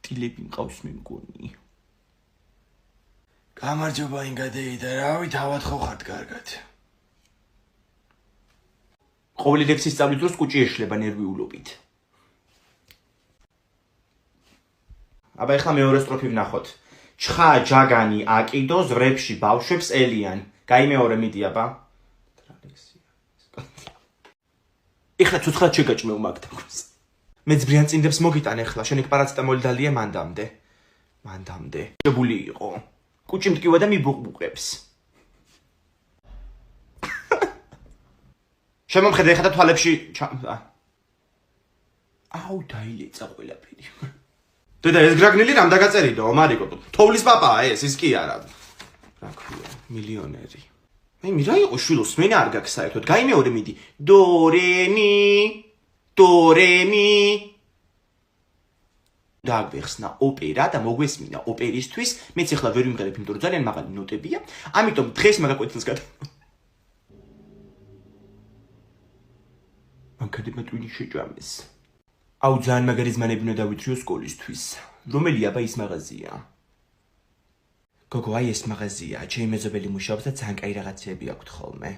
ტილები მყავს მე მგონი. გამარჯობა ინგადეი და რავი თავად ხო ხართ კარგად. ყოველი ლექსის სწავლის დროს კუჭი ეშლება ნერვიულობით. აბა ეხლა მეორე სტროფი ვნახოთ. ჩხა ჯაგანი აკიდო ზვრებში ბავშვებს ელიან. გაიმეორე მიდი აბა. ეხლა ცოცხლად შეგაჭმევ მაგდამს. მე ძბრიან წინდებს მოგიტან ეხლა, შენ იქ პარაცეტამოლი დალია მანდამდე. მანდამდე. შებული იყო. კუჭი მტკივა და მიბუყბუყებს. შემომხედე ეხლა თვალებში აუ დაილეცა ყველაფერი. დედა ეს გრაგნილი რამ დაგაწერიდო, მარიკო? თოვლის პაპაა ეს, ის კი არა. რა ქვია, მილიონერი. მე მირა იყო შვილოს, მე არ გაქვს საერთოდ. გაიმეორე მიდი. დო რე მი. დაგვეხსნა ოპერა და მოგვესმინა ოპერისთვის. მეც ახლა ვერ ვიმღერებ, იმიტომ რომ ძალიან მაღალი ნოტებია. ამიტომ დღეს მაგაკვეთილს გადა. მანქანება ტვინი შეჭამეს. აუ ძალიან მაგარი ზმანები უნდა დავითრიო სკოლისთვის. რომელი აბა ის მაღაზია? გოგო, აი ეს მაღაზია, ჩემი მეზობელი მუშაობს და ძალიან კაი რაღაცები აქვთ ხოლმე.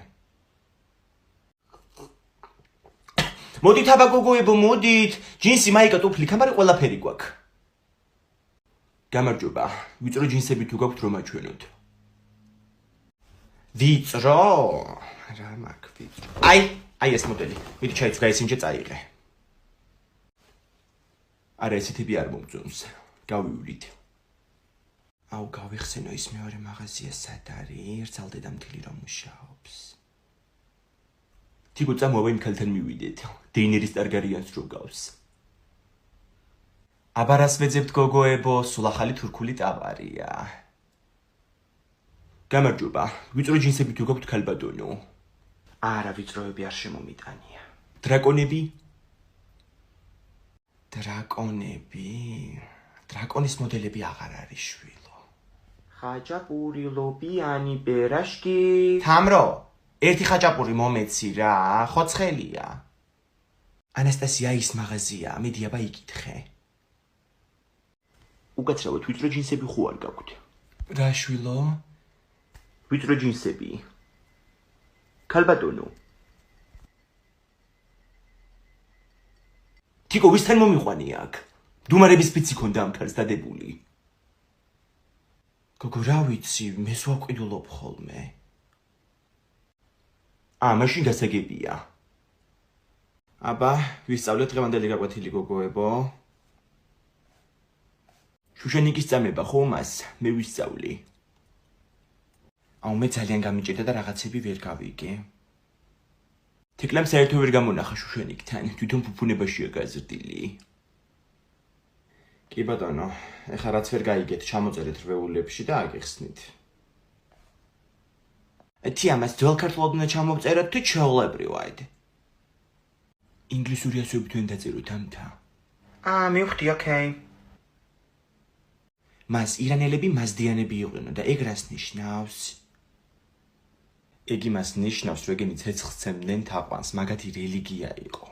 მოდით აბა გოგოებო, მოდით. ჯინსი, მაიკა, ტუფლი, კამარი ყველაფერი გვაქვს. გამარჯობა. ვიწრო ჯინსები თუ გაქვთ რომ აჩვენოთ. ვიწრო? რა მაქვს ვიწრო? აი ეს მოდელი. მიდი ჩაიცვა ისინჯე წაიღე. არა ესეთები არ მომწონს. გავივლით. აუ გავიხსენო ის მეორე მაღაზია სად არის? რძალდე და მთილი რომ მუშაობს. თიგო წამოვა იმ ქალთან მივიდეთ. დეინერის ტარგარიანს რო გავს. აბა რას ვეძებთ გოგოებო, სულ ახალი თურქული ტავარია. გამარჯობა. ვიწრო ჯინსები თუ გაქვთ ქალბატონო? არა, ვიწროები არ შემომიტანია. დრაკონები? დრაკონის მოდელები აღარ არის შვილო. ხაჭაპური, ლობიანი, პერაშკი. თამრო, ერთი ხაჭაპური მომეცი რა, ხოცხელია. ანასტასია ის მაღაზია, მიდი აბა იკითხე. უკაცრავად ვიწრო ჯინსები ხო არ გაქვთ? რა შვილო? ვიწრო ჯინსები. ქალბატონო. თიკო ვისთან მომიყვანი აქ? დუმარების ფიცი ქონდა ამ ქალს დადებული. გოგო რა ვიცი, მე სვაკვიდულობ ხოლმე. მაშინ გასაგებია. აბა, ვისწავლეთ დღევანდელი გაკვეთილი გოგოებო. შუშენიკის წამება ხო მას? მე ვისწავლი. აუ მე ძალიან გამიჭირდა და რაღაცები ვერ გავიგე. თეკლამ საერთოდ ვერ გამონახა შუშენიკთან, თვითონ ფუფუნებაშია გაზრდილი. კი ბატონო, ეხლა რაც ვერ გაიგეთ, ჩამოწერეთ რვეულებში და აგიხსნით. ეთი ამას ძველ ქართულად უნდა ჩამოვწეროთ თუ ჩვეულებრივად? ინგლისური ასოებით თქვენ დაწეროთ ამთა. მივხვდი, ოკეი. მას ირანელები მაზდიანები იყვნენ და ეგ რას ნიშნავს? ეგ იმას ნიშნავს, რომ ეგენი ცეცხლს ცემდნენ თაყვანს, მაგათი რელიგია იყო.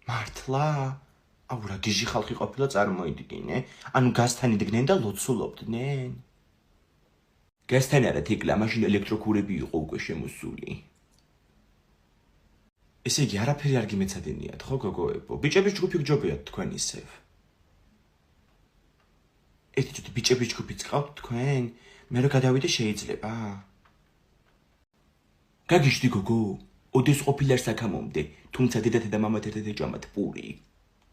მართლა? აუ რა გიჟი ხალხი ყოფილა წარმოიდგინე, ანუ გასთან იდგნენ და ლოცულობდნენ. გასთან არა თიკლა, მაშინ ელექტროქურები იყო უკვე შემოსული. ესე იგი არაფერი არ გიმეცადინიათ, ხო გოგოებო? ბიჭების ჯგუფი გჯობიათ თქვენ ისევ. ერთი ცოტა ბიჭების ჯგუფიც ყავთ თქვენ? მე რო გადავიდე შეიძლება? გაგიჟდი გოგო, ოდეს ყოფილა საქამომდე, თუმცა დედათა და მამათა ერთად ეჭამათ პური.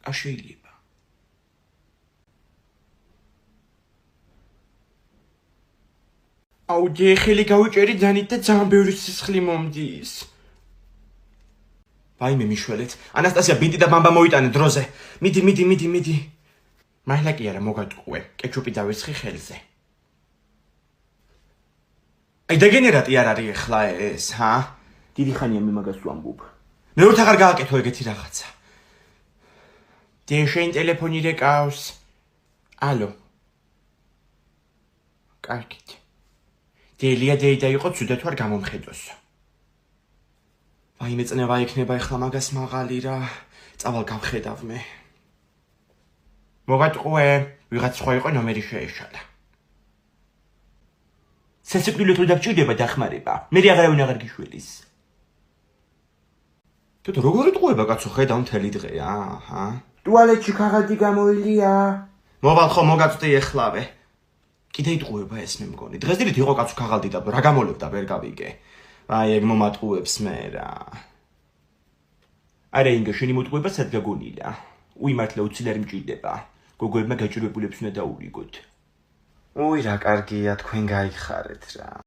შეიძლება. აუ ჯე ხელი გავიჭერი ძანით და ძალიან ბევრი სისხლი მომდის. ვაიმე მიშველეთ, ანასტასია ბინტი და ბამბა მოიტანე დროზე. მიდი. მაილა კი არა მოგატყუე, კეჩუპი დავისხი ხელზე. აი დეგენერატი არ არის ახლა ეს, ჰა? დიდი ხანია მე მაგას ვამბობ. მე ვერთ აღარ გააკეთო ეგეთი რაღაცა. შენ ტელეფონი რეკავს. ალო. კარგით. დელია დეიდა იყო ცუდად თუ არ გამომხედოს. ვაიმე წნევა იქნება ეხლა მაგას მაღალი რა. წავალ გავხედავ მე. მოგატყუე, ვიღაც სხვა იყო ნომერი შეეშალა. სასიკვდილო თუ დაგჭირდება დახმარება. მე აღარავინ აღარ გიშველის. თვითონ როგორი ტყუება კაცო ხედავ მთელი დღე, აჰა. ტუალეტში ქაღალდი გამოილია. მოვალ ხო მოგაწვდი ეხლავე. კიდე იტყუება ეს მე მგონი. დღეს დილით იყო კაცო ქაღალდი და რა გამოლებდა ვერ გავიგე. აი ეგ მომატყუებს მე რა. არა ინგა შენი მოტყუება სად გაგონილა? უიმართლა უცილარი მჭირდება. გოგოებმა გაჭირვებულებს უნდა დაურიგოთ. უი რა კარგია თქვენ გაიხარეთ რა.